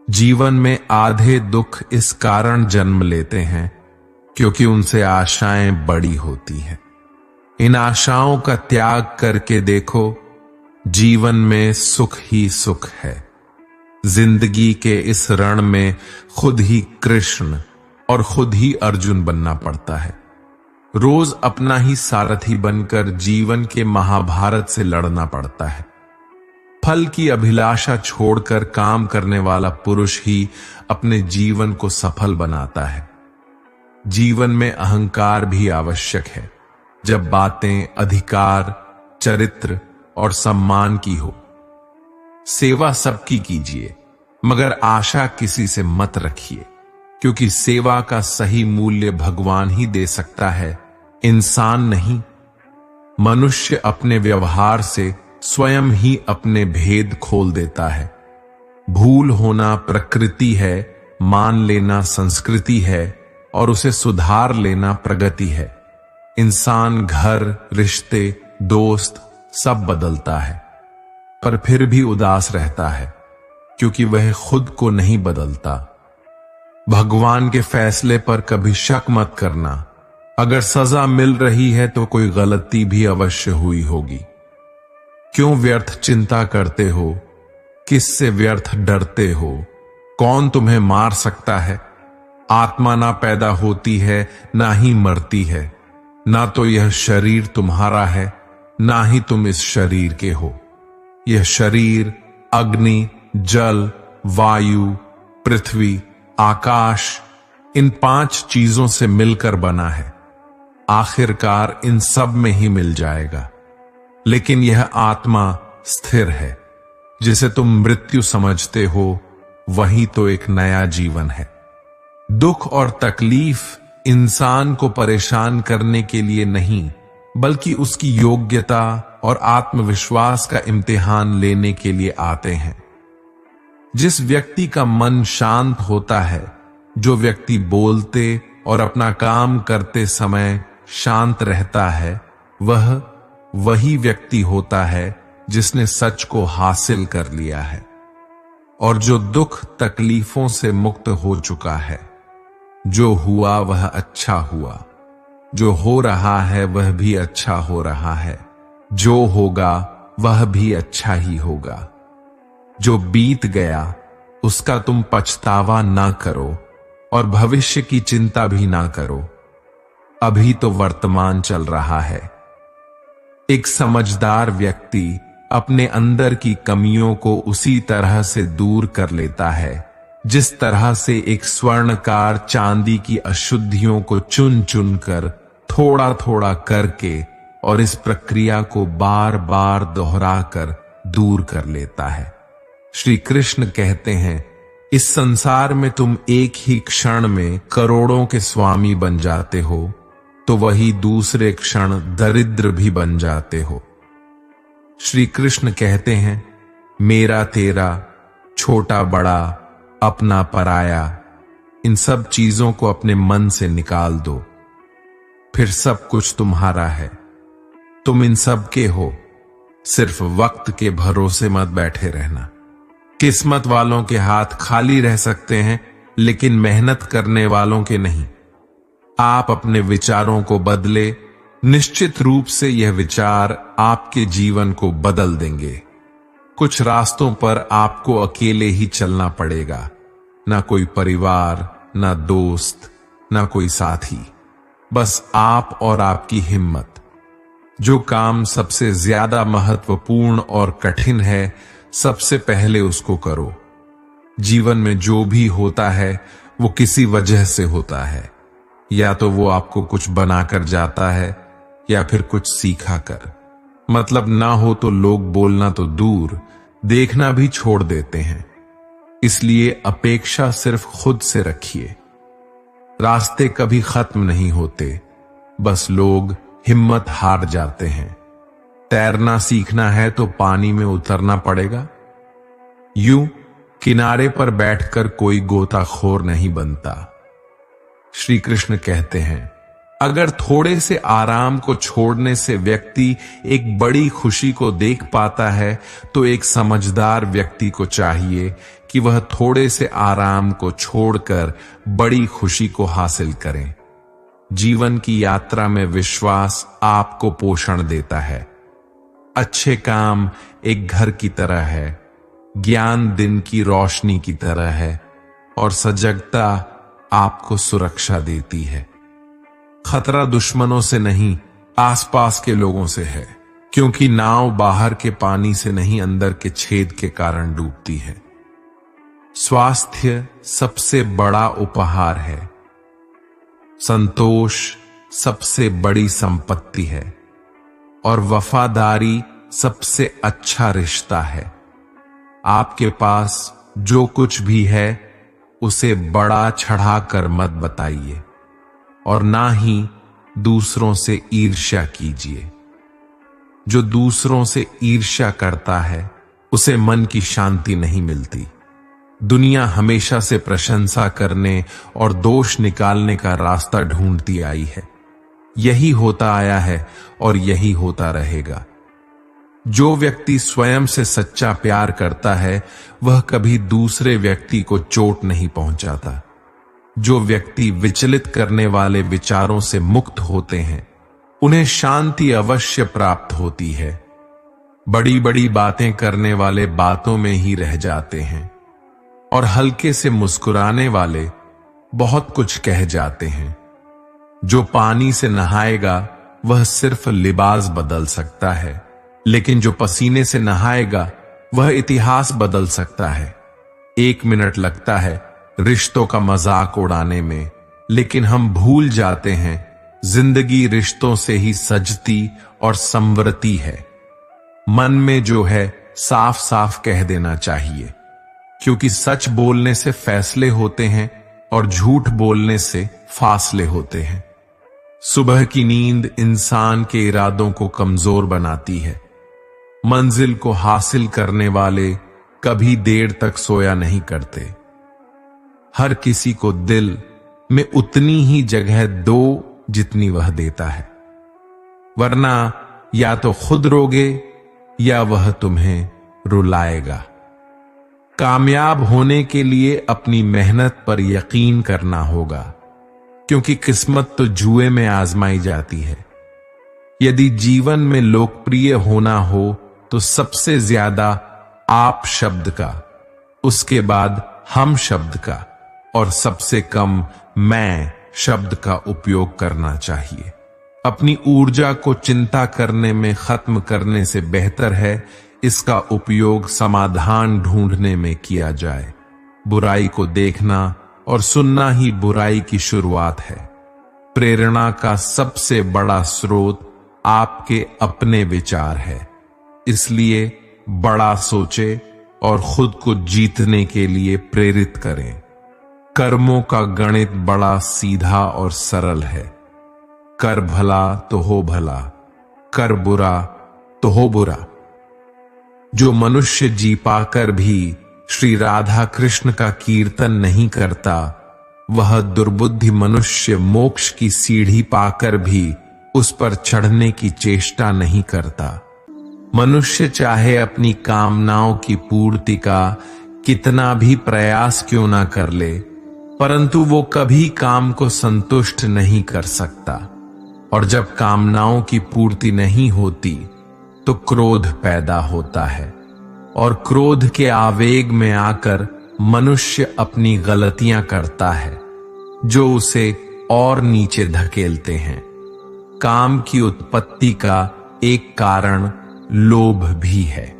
Speaker 1: जीवन में आधे दुख इस कारण जन्म लेते हैं क्योंकि उनसे आशाएं बड़ी होती हैं। इन आशाओं का त्याग करके देखो, जीवन में सुख ही सुख है। जिंदगी के इस रण में खुद ही कृष्ण और खुद ही अर्जुन बनना पड़ता है। रोज अपना ही सारथी बनकर जीवन के महाभारत से लड़ना पड़ता है। फल की अभिलाषा छोड़कर काम करने वाला पुरुष ही अपने जीवन को सफल बनाता है। जीवन में अहंकार भी आवश्यक है, जब बातें अधिकार, चरित्र और सम्मान की हो। सेवा सबकी कीजिए, मगर आशा किसी से मत रखिए, क्योंकि सेवा का सही मूल्य भगवान ही दे सकता है, इंसान नहीं। मनुष्य अपने व्यवहार से स्वयं ही अपने भेद खोल देता है। भूल होना प्रकृति है, मान लेना संस्कृति है और उसे सुधार लेना प्रगति है। इंसान घर, रिश्ते, दोस्त सब बदलता है, पर फिर भी उदास रहता है क्योंकि वह खुद को नहीं बदलता। भगवान के फैसले पर कभी शक मत करना। अगर सजा मिल रही है तो कोई गलती भी अवश्य हुई होगी। क्यों व्यर्थ चिंता करते हो? किससे व्यर्थ डरते हो? कौन तुम्हें मार सकता है? आत्मा ना पैदा होती है ना ही मरती है। ना तो यह शरीर तुम्हारा है, ना ही तुम इस शरीर के हो। यह शरीर अग्नि, जल, वायु, पृथ्वी, आकाश, इन 5 चीजों से मिलकर बना है। आखिरकार इन सब में ही मिल जाएगा। लेकिन यह आत्मा स्थिर है। जिसे तुम मृत्यु समझते हो, वही तो एक नया जीवन है। दुख और तकलीफ इंसान को परेशान करने के लिए नहीं, बल्कि उसकी योग्यता और आत्मविश्वास का इम्तिहान लेने के लिए आते हैं। जिस व्यक्ति का मन शांत होता है, जो व्यक्ति बोलते और अपना काम करते समय शांत रहता है, वह वही व्यक्ति होता है जिसने सच को हासिल कर लिया है और जो दुख तकलीफों से मुक्त हो चुका है। जो हुआ वह अच्छा हुआ, जो हो रहा है वह भी अच्छा हो रहा है, जो होगा वह भी अच्छा ही होगा। जो बीत गया उसका तुम पछतावा ना करो और भविष्य की चिंता भी ना करो। अभी तो वर्तमान चल रहा है। एक समझदार व्यक्ति अपने अंदर की कमियों को उसी तरह से दूर कर लेता है जिस तरह से एक स्वर्णकार चांदी की अशुद्धियों को चुन चुन कर थोड़ा थोड़ा करके और इस प्रक्रिया को बार बार दोहराकर दूर कर लेता है। श्री कृष्ण कहते हैं, इस संसार में तुम एक ही क्षण में करोड़ों के स्वामी बन जाते हो, तो वही दूसरे क्षण दरिद्र भी बन जाते हो। श्री कृष्ण कहते हैं, मेरा तेरा, छोटा बड़ा, अपना पराया, इन सब चीजों को अपने मन से निकाल दो, फिर सब कुछ तुम्हारा है। तुम इन सब के हो, सिर्फ वक्त के भरोसे मत बैठे रहना। किस्मत वालों के हाथ खाली रह सकते हैं, लेकिन मेहनत करने वालों के नहीं। आप अपने विचारों को बदले, निश्चित रूप से यह विचार आपके जीवन को बदल देंगे। कुछ रास्तों पर आपको अकेले ही चलना पड़ेगा, ना कोई परिवार, ना दोस्त, ना कोई साथी, बस आप और आपकी हिम्मत। जो काम सबसे ज्यादा महत्वपूर्ण और कठिन है, सबसे पहले उसको करो। जीवन में जो भी होता है वो किसी वजह से होता है, या तो वो आपको कुछ बनाकर जाता है या फिर कुछ सीखा कर। मतलब ना हो तो लोग बोलना तो दूर, देखना भी छोड़ देते हैं। इसलिए अपेक्षा सिर्फ खुद से रखिए। रास्ते कभी खत्म नहीं होते, बस लोग हिम्मत हार जाते हैं। तैरना सीखना है तो पानी में उतरना पड़ेगा। यूं किनारे पर बैठकर कोई गोताखोर नहीं बनता। श्री कृष्ण कहते हैं, अगर थोड़े से आराम को छोड़ने से व्यक्ति एक बड़ी खुशी को देख पाता है, तो एक समझदार व्यक्ति को चाहिए कि वह थोड़े से आराम को छोड़कर बड़ी खुशी को हासिल करें। जीवन की यात्रा में विश्वास आपको पोषण देता है। अच्छे काम एक घर की तरह है, ज्ञान दिन की रोशनी की तरह है, और सजगता आपको सुरक्षा देती है। खतरा दुश्मनों से नहीं, आसपास के लोगों से है, क्योंकि नाव बाहर के पानी से नहीं, अंदर के छेद के कारण डूबती है। स्वास्थ्य सबसे बड़ा उपहार है। संतोष सबसे बड़ी संपत्ति है, और वफादारी सबसे अच्छा रिश्ता है। आपके पास जो कुछ भी है, उसे बड़ा चढ़ाकर मत बताइए, और ना ही दूसरों से ईर्ष्या कीजिए। जो दूसरों से ईर्ष्या करता है, उसे मन की शांति नहीं मिलती। दुनिया हमेशा से प्रशंसा करने और दोष निकालने का रास्ता ढूंढती आई है। यही होता आया है और यही होता रहेगा। जो व्यक्ति स्वयं से सच्चा प्यार करता है, वह कभी दूसरे व्यक्ति को चोट नहीं पहुंचाता। जो व्यक्ति विचलित करने वाले विचारों से मुक्त होते हैं, उन्हें शांति अवश्य प्राप्त होती है। बड़ी बड़ी बातें करने वाले बातों में ही रह जाते हैं, और हल्के से मुस्कुराने वाले बहुत कुछ कह जाते हैं। जो पानी से नहाएगा, वह सिर्फ लिबास बदल सकता है, लेकिन जो पसीने से नहाएगा, वह इतिहास बदल सकता है। 1 मिनट लगता है रिश्तों का मजाक उड़ाने में, लेकिन हम भूल जाते हैं जिंदगी रिश्तों से ही सजती और संवरती है। मन में जो है साफ साफ कह देना चाहिए, क्योंकि सच बोलने से फैसले होते हैं और झूठ बोलने से फासले होते हैं। सुबह की नींद इंसान के इरादों को कमजोर बनाती है। मंजिल को हासिल करने वाले कभी देर तक सोया नहीं करते। हर किसी को दिल में उतनी ही जगह दो जितनी वह देता है, वरना या तो खुद रोगे या वह तुम्हें रुलाएगा। कामयाब होने के लिए अपनी मेहनत पर यकीन करना होगा, क्योंकि किस्मत तो जुए में आजमाई जाती है। यदि जीवन में लोकप्रिय होना हो तो सबसे ज्यादा आप शब्द का, उसके बाद हम शब्द का, और सबसे कम मैं शब्द का उपयोग करना चाहिए। अपनी ऊर्जा को चिंता करने में खत्म करने से बेहतर है इसका उपयोग समाधान ढूंढने में किया जाए। बुराई को देखना और सुनना ही बुराई की शुरुआत है। प्रेरणा का सबसे बड़ा स्रोत आपके अपने विचार है। इसलिए बड़ा सोचे और खुद को जीतने के लिए प्रेरित करें। कर्मों का गणित बड़ा सीधा और सरल है। कर भला तो हो भला, कर बुरा तो हो बुरा। जो मनुष्य जी पाकर भी श्री राधा कृष्ण का कीर्तन नहीं करता, वह दुर्बुद्धि मनुष्य मोक्ष की सीढ़ी पाकर भी उस पर चढ़ने की चेष्टा नहीं करता। मनुष्य चाहे अपनी कामनाओं की पूर्ति का कितना भी प्रयास क्यों ना कर ले, परंतु वो कभी काम को संतुष्ट नहीं कर सकता। और जब कामनाओं की पूर्ति नहीं होती तो क्रोध पैदा होता है, और क्रोध के आवेग में आकर मनुष्य अपनी गलतियां करता है, जो उसे और नीचे धकेलते हैं। काम की उत्पत्ति का एक कारण लोभ भी है,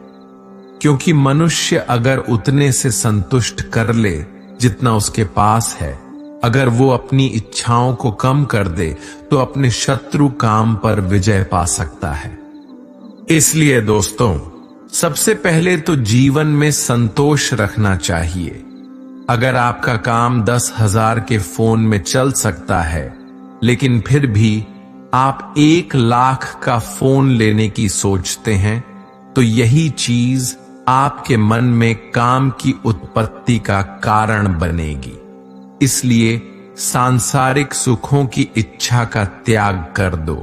Speaker 1: क्योंकि मनुष्य अगर उतने से संतुष्ट कर ले जितना उसके पास है, अगर वो अपनी इच्छाओं को कम कर दे तो अपने शत्रु काम पर विजय पा सकता है। इसलिए दोस्तों, सबसे पहले तो जीवन में संतोष रखना चाहिए। अगर आपका काम 10,000 के फोन में चल सकता है, लेकिन फिर भी आप 1,00,000 का फोन लेने की सोचते हैं, तो यही चीज आपके मन में काम की उत्पत्ति का कारण बनेगी। इसलिए सांसारिक सुखों की इच्छा का त्याग कर दो,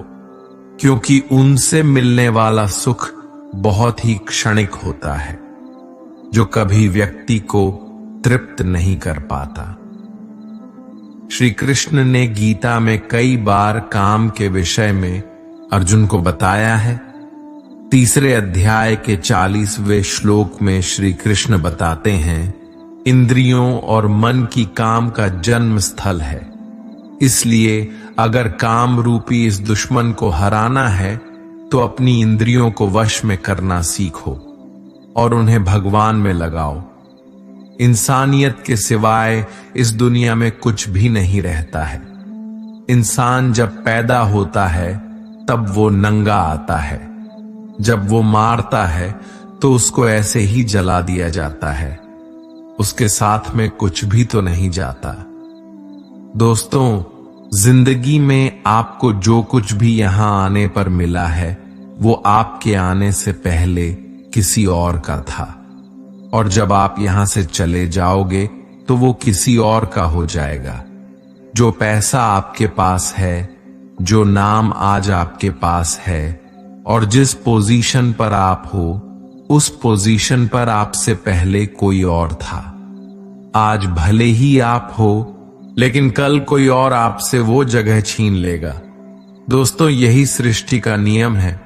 Speaker 1: क्योंकि उनसे मिलने वाला सुख बहुत ही क्षणिक होता है, जो कभी व्यक्ति को तृप्त नहीं कर पाता। श्री कृष्ण ने गीता में कई बार काम के विषय में अर्जुन को बताया है। 3 अध्याय के 40वें श्लोक में श्री कृष्ण बताते हैं, इंद्रियों और मन की काम का जन्म स्थल है। इसलिए अगर काम रूपी इस दुश्मन को हराना है तो अपनी इंद्रियों को वश में करना सीखो और उन्हें भगवान में लगाओ। इंसानियत के सिवाय इस दुनिया में कुछ भी नहीं रहता है। इंसान जब पैदा होता है तब वो नंगा आता है, जब वो मारता है तो उसको ऐसे ही जला दिया जाता है, उसके साथ में कुछ भी तो नहीं जाता। दोस्तों, जिंदगी में आपको जो कुछ भी यहां आने पर मिला है वो आपके आने से पहले किसी और का था, और जब आप यहां से चले जाओगे तो वो किसी और का हो जाएगा। जो पैसा आपके पास है, जो नाम आज आपके पास है, और जिस पोजीशन पर आप हो, उस पोजीशन पर आपसे पहले कोई और था। आज भले ही आप हो, लेकिन कल कोई और आपसे वो जगह छीन लेगा। दोस्तों, यही सृष्टि का नियम है,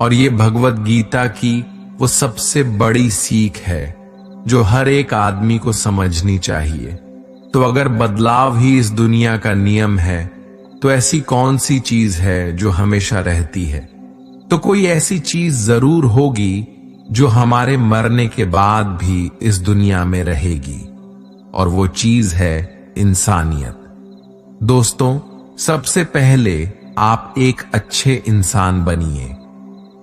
Speaker 1: और ये भगवत गीता की वो सबसे बड़ी सीख है जो हर एक आदमी को समझनी चाहिए। तो अगर बदलाव ही इस दुनिया का नियम है, तो ऐसी कौन सी चीज है जो हमेशा रहती है? तो कोई ऐसी चीज जरूर होगी जो हमारे मरने के बाद भी इस दुनिया में रहेगी, और वो चीज है इंसानियत। दोस्तों, सबसे पहले आप एक अच्छे इंसान बनिए।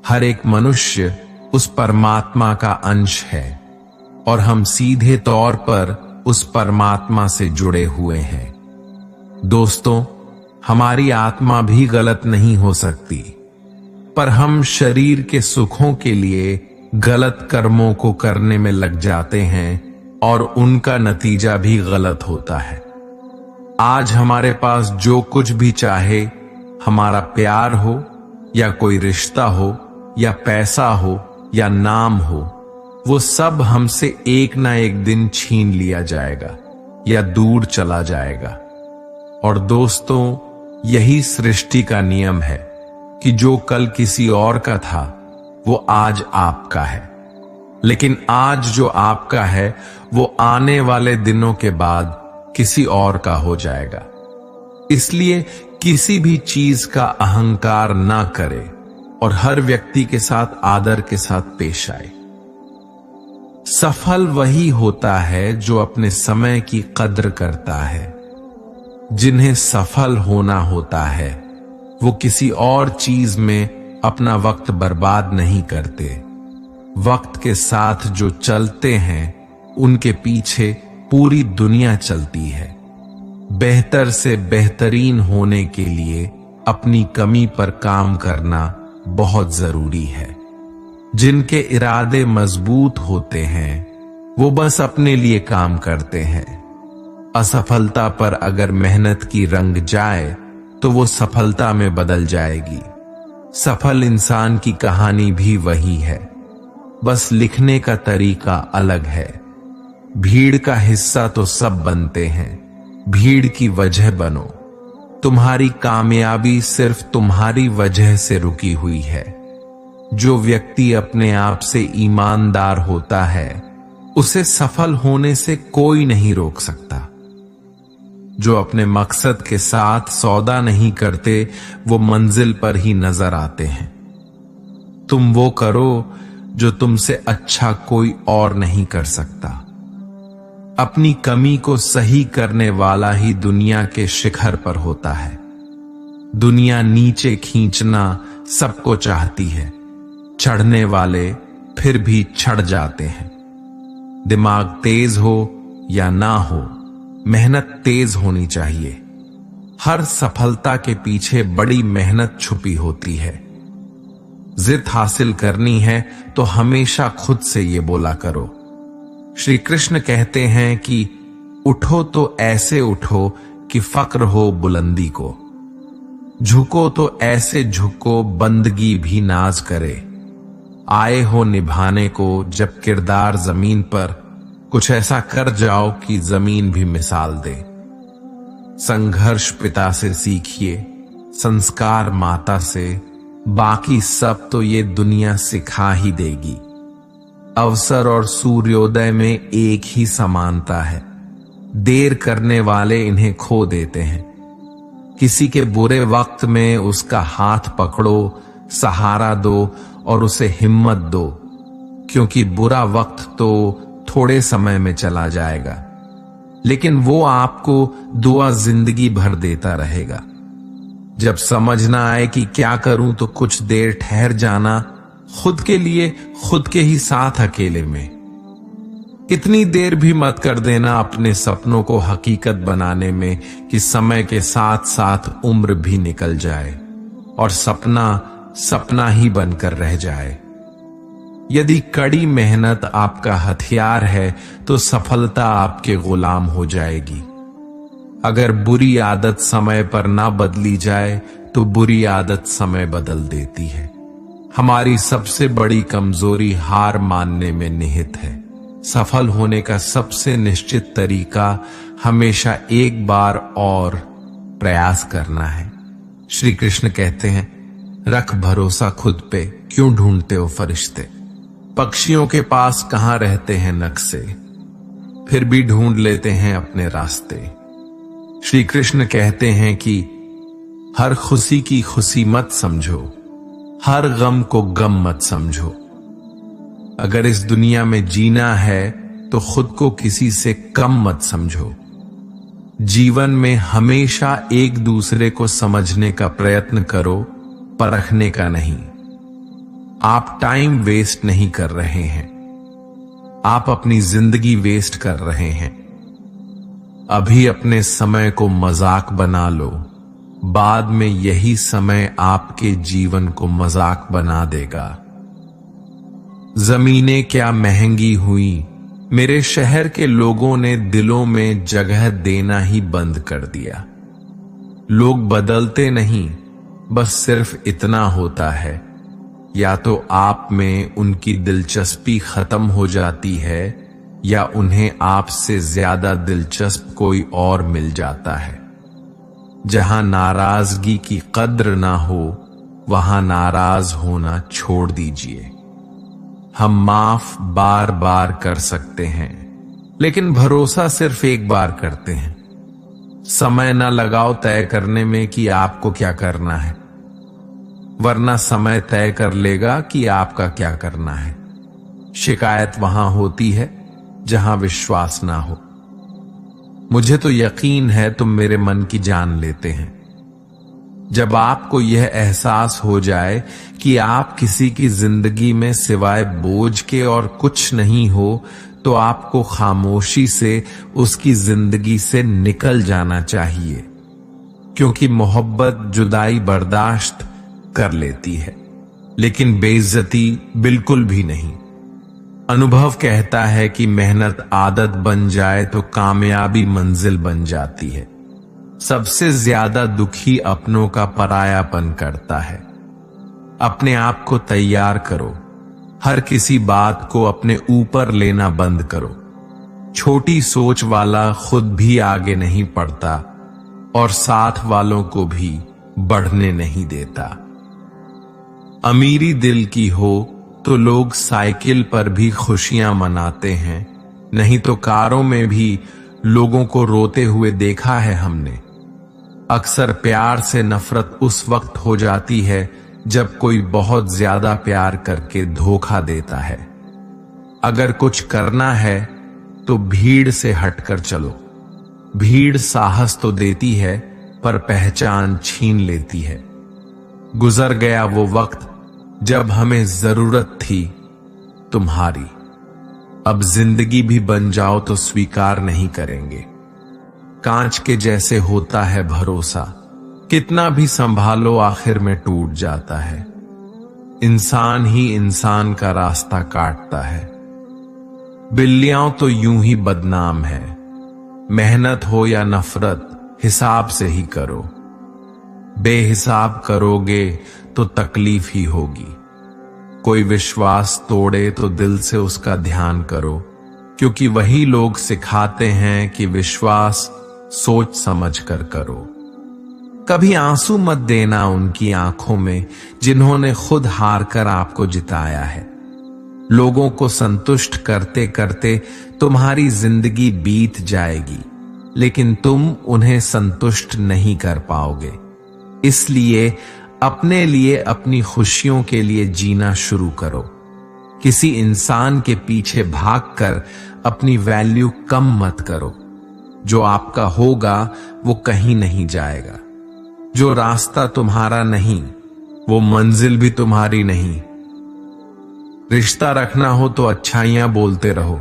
Speaker 1: हर एक मनुष्य उस परमात्मा का अंश है, और हम सीधे तौर पर उस परमात्मा से जुड़े हुए हैं। दोस्तों, हमारी आत्मा भी गलत नहीं हो सकती, पर हम शरीर के सुखों के लिए गलत कर्मों को करने में लग जाते हैं, और उनका नतीजा भी गलत होता है। आज हमारे पास जो कुछ भी चाहे, हमारा प्यार हो या कोई रिश्ता हो या पैसा हो या नाम हो, वो सब हमसे एक ना एक दिन छीन लिया जाएगा या दूर चला जाएगा। और दोस्तों, यही सृष्टि का नियम है कि जो कल किसी और का था वो आज आपका है, लेकिन आज जो आपका है वो आने वाले दिनों के बाद किसी और का हो जाएगा। इसलिए किसी भी चीज का अहंकार ना करे और हर व्यक्ति के साथ आदर के साथ पेश आए। सफल वही होता है जो अपने समय की कद्र करता है। जिन्हें सफल होना होता है वो किसी और चीज में अपना वक्त बर्बाद नहीं करते। वक्त के साथ जो चलते हैं उनके पीछे पूरी दुनिया चलती है। बेहतर से बेहतरीन होने के लिए अपनी कमी पर काम करना बहुत जरूरी है। जिनके इरादे मजबूत होते हैं वो बस अपने लिए काम करते हैं। असफलता पर अगर मेहनत की रंग जाए तो वो सफलता में बदल जाएगी। सफल इंसान की कहानी भी वही है, बस लिखने का तरीका अलग है। भीड़ का हिस्सा तो सब बनते हैं, भीड़ की वजह बनो। तुम्हारी कामयाबी सिर्फ तुम्हारी वजह से रुकी हुई है। जो व्यक्ति अपने आप से ईमानदार होता है उसे सफल होने से कोई नहीं रोक सकता। जो अपने मकसद के साथ सौदा नहीं करते वो मंजिल पर ही नजर आते हैं। तुम वो करो जो तुमसे अच्छा कोई और नहीं कर सकता। अपनी कमी को सही करने वाला ही दुनिया के शिखर पर होता है। दुनिया नीचे खींचना सबको चाहती है, चढ़ने वाले फिर भी चढ़ जाते हैं। दिमाग तेज हो या ना हो, मेहनत तेज होनी चाहिए। हर सफलता के पीछे बड़ी मेहनत छुपी होती है। जिद हासिल करनी है तो हमेशा खुद से ये बोला करो। श्री कृष्ण कहते हैं कि उठो तो ऐसे उठो कि फक्र हो बुलंदी को, झुको तो ऐसे झुको बंदगी भी नाज करे। आए हो निभाने को जब किरदार जमीन पर, कुछ ऐसा कर जाओ कि जमीन भी मिसाल दे। संघर्ष पिता से सीखिए, संस्कार माता से, बाकी सब तो ये दुनिया सिखा ही देगी। अवसर और सूर्योदय में एक ही समानता है। देर करने वाले इन्हें खो देते हैं। किसी के बुरे वक्त में उसका हाथ पकड़ो, सहारा दो और उसे हिम्मत दो, क्योंकि बुरा वक्त तो थोड़े समय में चला जाएगा, लेकिन वो आपको दुआ जिंदगी भर देता रहेगा। जब समझ ना आए कि क्या करूं तो कुछ देर ठहर जाना, खुद के लिए खुद के ही साथ अकेले में। इतनी देर भी मत कर देना अपने सपनों को हकीकत बनाने में कि समय के साथ साथ उम्र भी निकल जाए और सपना सपना ही बनकर रह जाए। यदि कड़ी मेहनत आपका हथियार है तो सफलता आपके गुलाम हो जाएगी। अगर बुरी आदत समय पर ना बदली जाए तो बुरी आदत समय बदल देती है। हमारी सबसे बड़ी कमजोरी हार मानने में निहित है। सफल होने का सबसे निश्चित तरीका हमेशा एक बार और प्रयास करना है। श्री कृष्ण कहते हैं, रख भरोसा खुद पे, क्यों ढूंढते हो फरिश्ते। पक्षियों के पास कहां रहते हैं नक्शे, फिर भी ढूंढ लेते हैं अपने रास्ते। श्री कृष्ण कहते हैं कि हर खुशी की खुशी मत समझो, हर गम को गम मत समझो। अगर इस दुनिया में जीना है तो खुद को किसी से कम मत समझो। जीवन में हमेशा एक दूसरे को समझने का प्रयत्न करो, परखने का नहीं। आप टाइम वेस्ट नहीं कर रहे हैं, आप अपनी जिंदगी वेस्ट कर रहे हैं। अभी अपने समय को मजाक बना लो, बाद में यही समय आपके जीवन को मजाक बना देगा। जमीनें क्या महंगी हुई, मेरे शहर के लोगों ने दिलों में जगह देना ही बंद कर दिया। लोग बदलते नहीं, बस सिर्फ इतना होता है, या तो आप में उनकी दिलचस्पी खत्म हो जाती है या उन्हें आपसे ज्यादा दिलचस्प कोई और मिल जाता है। जहां नाराजगी की कद्र ना हो वहां नाराज होना छोड़ दीजिए। हम माफ बार बार कर सकते हैं, लेकिन भरोसा सिर्फ एक बार करते हैं। समय ना लगाओ तय करने में कि आपको क्या करना है, वरना समय तय कर लेगा कि आपका क्या करना है। शिकायत वहां होती है जहां विश्वास ना हो। मुझे तो यकीन है तुम मेरे मन की जान लेते हैं। जब आपको यह एहसास हो जाए कि आप किसी की जिंदगी में सिवाय बोझ के और कुछ नहीं हो, तो आपको खामोशी से उसकी जिंदगी से निकल जाना चाहिए। क्योंकि मोहब्बत जुदाई बर्दाश्त कर लेती है, लेकिन बेइज्जती बिल्कुल भी नहीं। अनुभव कहता है कि मेहनत आदत बन जाए तो कामयाबी मंजिल बन जाती है। सबसे ज्यादा दुखी अपनों का परायापन करता है। अपने आप को तैयार करो, हर किसी बात को अपने ऊपर लेना बंद करो। छोटी सोच वाला खुद भी आगे नहीं बढ़ता और साथ वालों को भी बढ़ने नहीं देता। अमीरी दिल की हो तो लोग साइकिल पर भी खुशियां मनाते हैं, नहीं तो कारों में भी लोगों को रोते हुए देखा है हमने। अक्सर प्यार से नफरत उस वक्त हो जाती है जब कोई बहुत ज्यादा प्यार करके धोखा देता है। अगर कुछ करना है तो भीड़ से हटकर चलो। भीड़ साहस तो देती है पर पहचान छीन लेती है। गुजर गया वो वक्त जब हमें जरूरत थी तुम्हारी। अब जिंदगी भी बन जाओ तो स्वीकार नहीं करेंगे। कांच के जैसे होता है भरोसा, कितना भी संभालो आखिर में टूट जाता है। इंसान ही इंसान का रास्ता काटता है। बिल्लियां तो यूं ही बदनाम है। मेहनत हो या नफरत हिसाब से ही करो। बेहिसाब करोगे तो तकलीफ ही होगी। कोई विश्वास तोड़े तो दिल से उसका ध्यान करो, क्योंकि वही लोग सिखाते हैं कि विश्वास सोच समझ कर करो। कभी आंसू मत देना उनकी आंखों में जिन्होंने खुद हार कर आपको जिताया है। लोगों को संतुष्ट करते करते तुम्हारी जिंदगी बीत जाएगी, लेकिन तुम उन्हें संतुष्ट नहीं कर पाओगे। इसलिए अपने लिए, अपनी खुशियों के लिए जीना शुरू करो। किसी इंसान के पीछे भागकर अपनी वैल्यू कम मत करो। जो आपका होगा वो कहीं नहीं जाएगा। जो रास्ता तुम्हारा नहीं वो मंजिल भी तुम्हारी नहीं। रिश्ता रखना हो तो अच्छाइयां बोलते रहो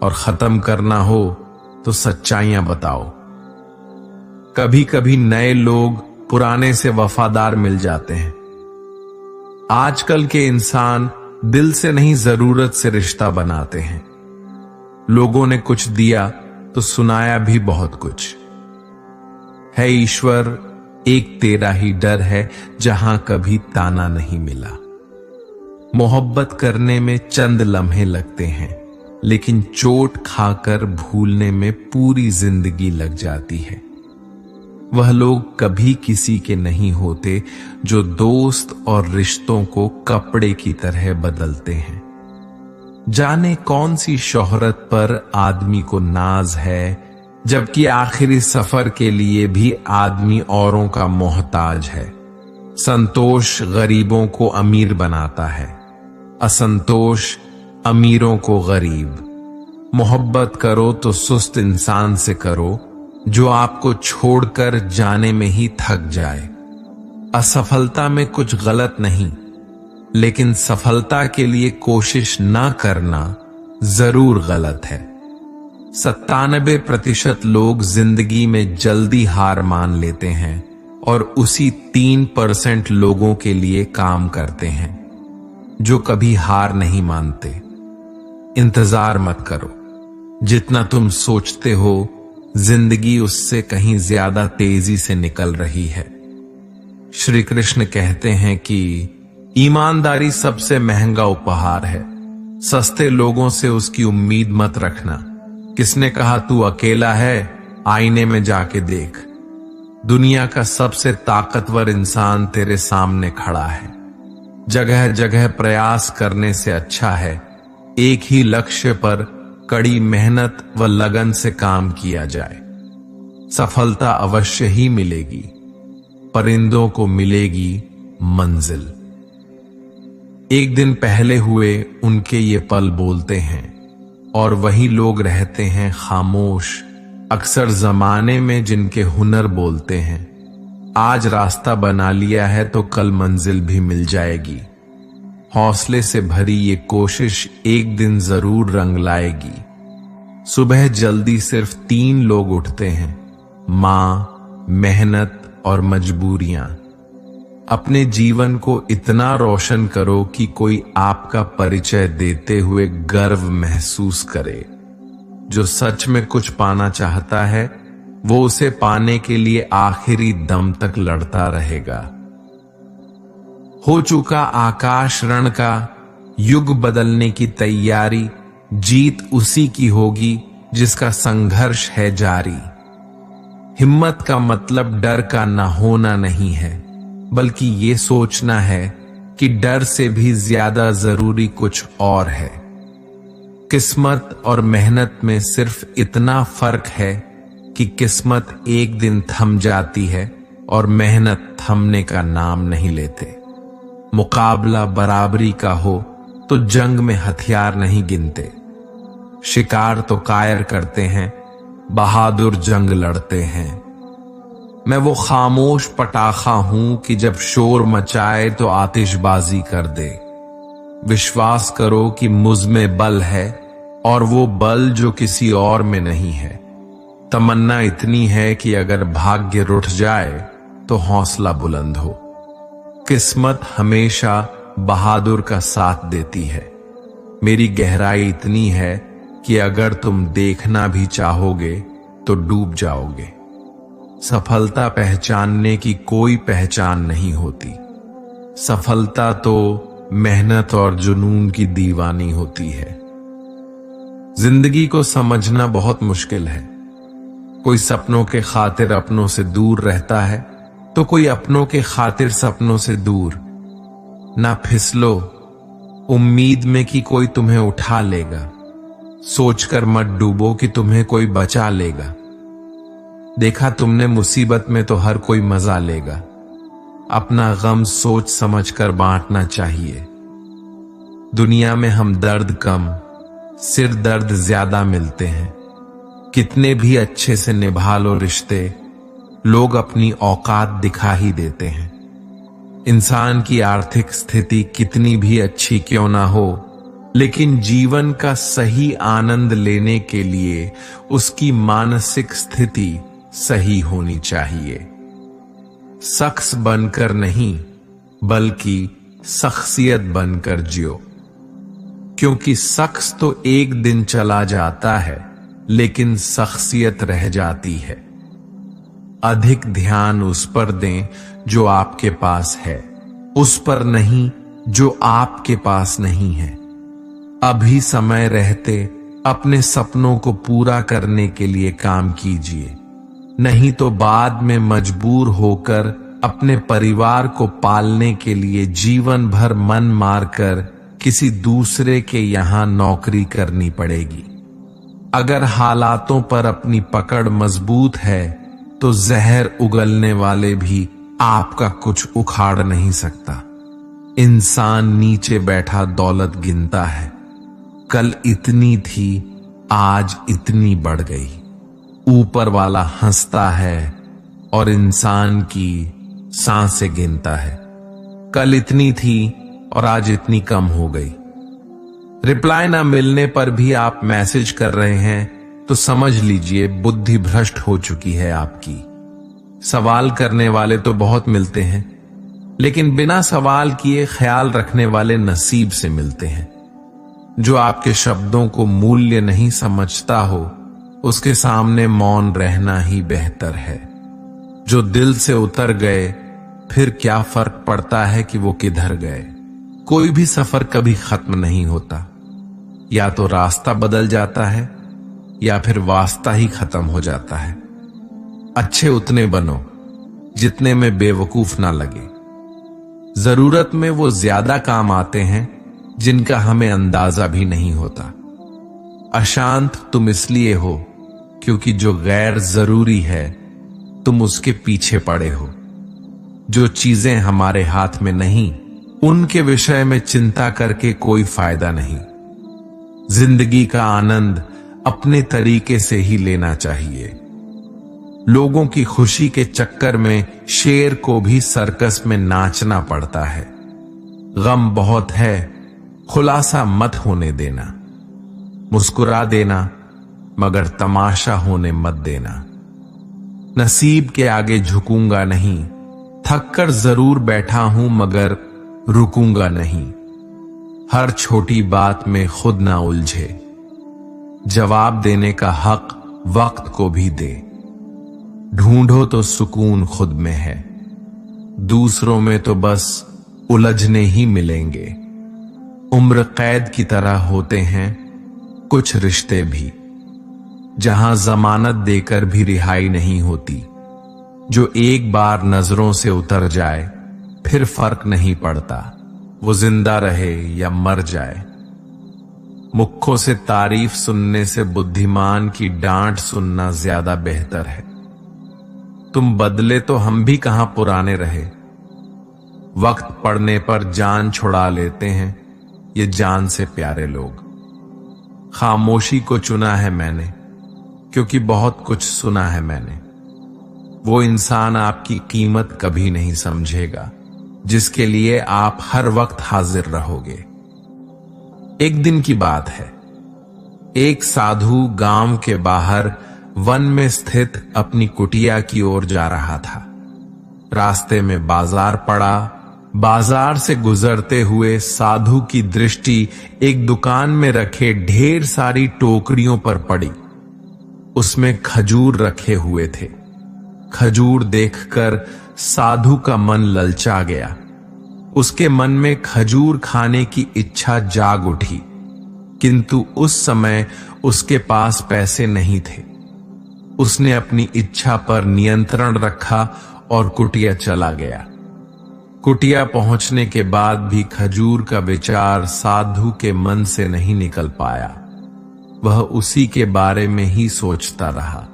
Speaker 1: और खत्म करना हो तो सच्चाइयां बताओ। कभी कभी नए लोग पुराने से वफादार मिल जाते हैं। आजकल के इंसान दिल से नहीं, जरूरत से रिश्ता बनाते हैं। लोगों ने कुछ दिया तो सुनाया भी बहुत कुछ है। ईश्वर एक तेरा ही डर है जहां कभी ताना नहीं मिला। मोहब्बत करने में चंद लम्हे लगते हैं, लेकिन चोट खाकर भूलने में पूरी जिंदगी लग जाती है। वह लोग कभी किसी के नहीं होते जो दोस्त और रिश्तों को कपड़े की तरह बदलते हैं। जाने कौन सी शोहरत पर आदमी को नाज है, जबकि आखिरी सफर के लिए भी आदमी औरों का मोहताज है। संतोष गरीबों को अमीर बनाता है, असंतोष अमीरों को गरीब। मोहब्बत करो तो सुस्त इंसान से करो जो आपको छोड़कर जाने में ही थक जाए। असफलता में कुछ गलत नहीं, लेकिन सफलता के लिए कोशिश ना करना जरूर गलत है। 97% लोग जिंदगी में जल्दी हार मान लेते हैं और उसी 3% लोगों के लिए काम करते हैं जो कभी हार नहीं मानते। इंतजार मत करो। जितना तुम सोचते हो जिंदगी उससे कहीं ज्यादा तेजी से निकल रही है। श्री कृष्ण कहते हैं कि ईमानदारी सबसे महंगा उपहार है। सस्ते लोगों से उसकी उम्मीद मत रखना। किसने कहा तू अकेला है? आईने में जाके देख। दुनिया का सबसे ताकतवर इंसान तेरे सामने खड़ा है। जगह जगह प्रयास करने से अच्छा है एक ही लक्ष्य पर कड़ी मेहनत व लगन से काम किया जाए। सफलता अवश्य ही मिलेगी, परिंदों को मिलेगी मंजिल। एक दिन पहले हुए उनके ये पल बोलते हैं और वही लोग रहते हैं खामोश। अक्सर जमाने में जिनके हुनर बोलते हैं। आज रास्ता बना लिया है तो कल मंजिल भी मिल जाएगी। हौसले से भरी ये कोशिश एक दिन जरूर रंग लाएगी। सुबह जल्दी सिर्फ 3 लोग उठते हैं, मां, मेहनत और मजबूरियां। अपने जीवन को इतना रोशन करो कि कोई आपका परिचय देते हुए गर्व महसूस करे। जो सच में कुछ पाना चाहता है वो उसे पाने के लिए आखिरी दम तक लड़ता रहेगा। हो चुका आकाश रण का, युग बदलने की तैयारी, जीत उसी की होगी जिसका संघर्ष है जारी। हिम्मत का मतलब डर का ना होना नहीं है, बल्कि ये सोचना है कि डर से भी ज्यादा जरूरी कुछ और है। किस्मत और मेहनत में सिर्फ इतना फर्क है कि किस्मत एक दिन थम जाती है और मेहनत थमने का नाम नहीं लेते। मुकाबला बराबरी का हो तो जंग में हथियार नहीं गिनते। शिकार तो कायर करते हैं, बहादुर जंग लड़ते हैं। मैं वो खामोश पटाखा हूं कि जब शोर मचाए तो आतिशबाजी कर दे। विश्वास करो कि मुझ में बल है और वो बल जो किसी और में नहीं है। तमन्ना इतनी है कि अगर भाग्य रुठ जाए तो हौसला बुलंद हो। किस्मत हमेशा बहादुर का साथ देती है। मेरी गहराई इतनी है कि अगर तुम देखना भी चाहोगे तो डूब जाओगे। सफलता पहचानने की कोई पहचान नहीं होती। सफलता तो मेहनत और जुनून की दीवानी होती है। जिंदगी को समझना बहुत मुश्किल है। कोई सपनों के खातिर अपनों से दूर रहता है तो कोई अपनों के खातिर सपनों से दूर। ना फिसलो उम्मीद में कि कोई तुम्हें उठा लेगा। सोचकर मत डूबो कि तुम्हें कोई बचा लेगा। देखा तुमने मुसीबत में तो हर कोई मजा लेगा। अपना गम सोच समझकर बांटना चाहिए। दुनिया में हम दर्द कम, सिर दर्द ज्यादा मिलते हैं। कितने भी अच्छे से निभा लो रिश्ते, लोग अपनी औकात दिखा ही देते हैं। इंसान की आर्थिक स्थिति कितनी भी अच्छी क्यों ना हो, लेकिन जीवन का सही आनंद लेने के लिए उसकी मानसिक स्थिति सही होनी चाहिए। शख्स बनकर नहीं, बल्कि शख्सियत बनकर जियो। क्योंकि शख्स तो एक दिन चला जाता है, लेकिन शख्सियत रह जाती है। अधिक ध्यान उस पर दें जो आपके पास है, उस पर नहीं जो आपके पास नहीं है। अभी समय रहते अपने सपनों को पूरा करने के लिए काम कीजिए, नहीं तो बाद में मजबूर होकर अपने परिवार को पालने के लिए जीवन भर मन मारकर किसी दूसरे के यहां नौकरी करनी पड़ेगी। अगर हालातों पर अपनी पकड़ मजबूत है तो जहर उगलने वाले भी आपका कुछ उखाड़ नहीं सकता। इंसान नीचे बैठा दौलत गिनता है। कल इतनी थी, आज इतनी बढ़ गई। ऊपर वाला हंसता है और इंसान की सांसें गिनता है। कल इतनी थी और आज इतनी कम हो गई। रिप्लाई ना मिलने पर भी आप मैसेज कर रहे हैं तो समझ लीजिए बुद्धि भ्रष्ट हो चुकी है आपकी। सवाल करने वाले तो बहुत मिलते हैं, लेकिन बिना सवाल किए ख्याल रखने वाले नसीब से मिलते हैं। जो आपके शब्दों को मूल्य नहीं समझता हो, उसके सामने मौन रहना ही बेहतर है। जो दिल से उतर गए, फिर क्या फर्क पड़ता है कि वो किधर गए। कोई भी सफर कभी खत्म नहीं होता। या तो रास्ता बदल जाता है या फिर वास्ता ही खत्म हो जाता है। अच्छे उतने बनो जितने में बेवकूफ ना लगे। जरूरत में वो ज्यादा काम आते हैं जिनका हमें अंदाजा भी नहीं होता। अशांत तुम इसलिए हो क्योंकि जो गैर जरूरी है तुम उसके पीछे पड़े हो। जो चीजें हमारे हाथ में नहीं, उनके विषय में चिंता करके कोई फायदा नहीं। जिंदगी का आनंद अपने तरीके से ही लेना चाहिए। लोगों की खुशी के चक्कर में शेर को भी सर्कस में नाचना पड़ता है। गम बहुत है, खुलासा मत होने देना। मुस्कुरा देना, मगर तमाशा होने मत देना। नसीब के आगे झुकूंगा नहीं, थक कर जरूर बैठा हूं मगर रुकूंगा नहीं। हर छोटी बात में खुद ना उलझे, जवाब देने का हक वक्त को भी दे। ढूंढो तो सुकून खुद में है, दूसरों में तो बस उलझने ही मिलेंगे। उम्र कैद की तरह होते हैं कुछ रिश्ते भी, जहां जमानत देकर भी रिहाई नहीं होती। जो एक बार नजरों से उतर जाए फिर फर्क नहीं पड़ता वो जिंदा रहे या मर जाए। मुखों से तारीफ सुनने से बुद्धिमान की डांट सुनना ज्यादा बेहतर है। तुम बदले तो हम भी कहां पुराने रहे। वक्त पड़ने पर जान छुड़ा लेते हैं ये जान से प्यारे लोग। खामोशी को चुना है मैंने क्योंकि बहुत कुछ सुना है मैंने। वो इंसान आपकी कीमत कभी नहीं समझेगा जिसके लिए आप हर वक्त हाजिर रहोगे। एक दिन की बात है, एक साधु गांव के बाहर वन में स्थित अपनी कुटिया की ओर जा रहा था। रास्ते में बाजार पड़ा। बाजार से गुजरते हुए साधु की दृष्टि एक दुकान में रखे ढेर सारी टोकरियों पर पड़ी। उसमें खजूर रखे हुए थे। खजूर देखकर साधु का मन ललचा गया। उसके मन में खजूर खाने की इच्छा जाग उठी, किंतु उस समय उसके पास पैसे नहीं थे। उसने अपनी इच्छा पर नियंत्रण रखा और कुटिया चला गया। कुटिया पहुंचने के बाद भी खजूर का विचार साधु के मन से नहीं निकल पाया। वह उसी के बारे में ही सोचता रहा।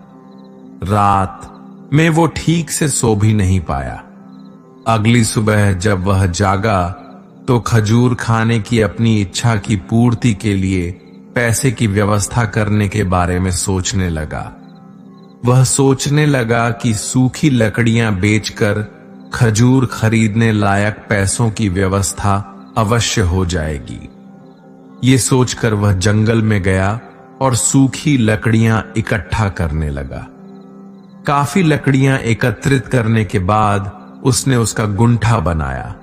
Speaker 1: रात में वो ठीक से सो भी नहीं पाया। अगली सुबह जब वह जागा तो खजूर खाने की अपनी इच्छा की पूर्ति के लिए पैसे की व्यवस्था करने के बारे में सोचने लगा। वह सोचने लगा कि सूखी लकड़ियां बेचकर खजूर खरीदने लायक पैसों की व्यवस्था अवश्य हो जाएगी। ये सोचकर वह जंगल में गया और सूखी लकड़ियां इकट्ठा करने लगा। काफी लकड़ियां एकत्रित करने के बाद उसने उसका गुंठा बनाया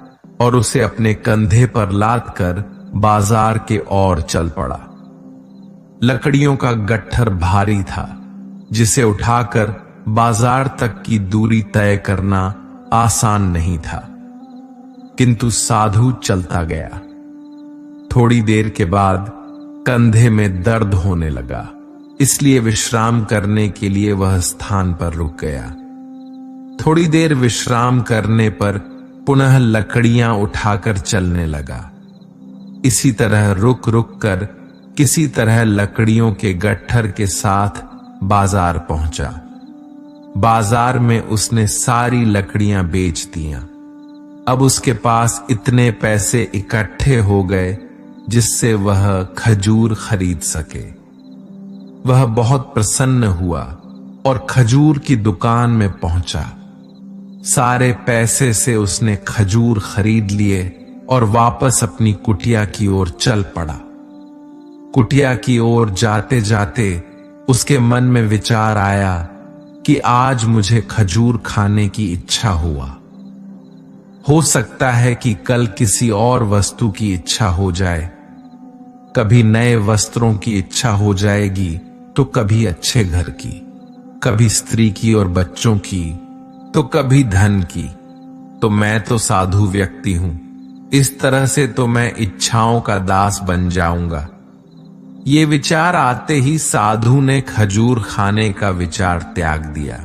Speaker 1: और उसे अपने कंधे पर लाद कर बाजार के ओर चल पड़ा। लकड़ियों का गट्ठर भारी था, जिसे उठाकर बाजार तक की दूरी तय करना आसान नहीं था, किंतु साधु चलता गया। थोड़ी देर के बाद कंधे में दर्द होने लगा, इसलिए विश्राम करने के लिए वह स्थान पर रुक गया। थोड़ी देर विश्राम करने पर पुनः लकड़ियां उठाकर चलने लगा। इसी तरह रुक रुक कर किसी तरह लकड़ियों के गट्ठर के साथ बाजार पहुंचा। बाजार में उसने सारी लकड़ियां बेच दियां। अब उसके पास इतने पैसे इकट्ठे हो गए जिससे वह खजूर खरीद सके। वह बहुत प्रसन्न हुआ और खजूर की दुकान में पहुंचा। सारे पैसे से उसने खजूर खरीद लिए और वापस अपनी कुटिया की ओर चल पड़ा। कुटिया की ओर जाते जाते उसके मन में विचार आया कि आज मुझे खजूर खाने की इच्छा हुआ। हो सकता है कि कल किसी और वस्तु की इच्छा हो जाए। कभी नए वस्त्रों की इच्छा हो जाएगी तो कभी अच्छे घर की, कभी स्त्री की और बच्चों की, तो कभी धन की। तो मैं तो साधु व्यक्ति हूं, इस तरह से तो मैं इच्छाओं का दास बन जाऊंगा। ये विचार आते ही साधु ने खजूर खाने का विचार त्याग दिया।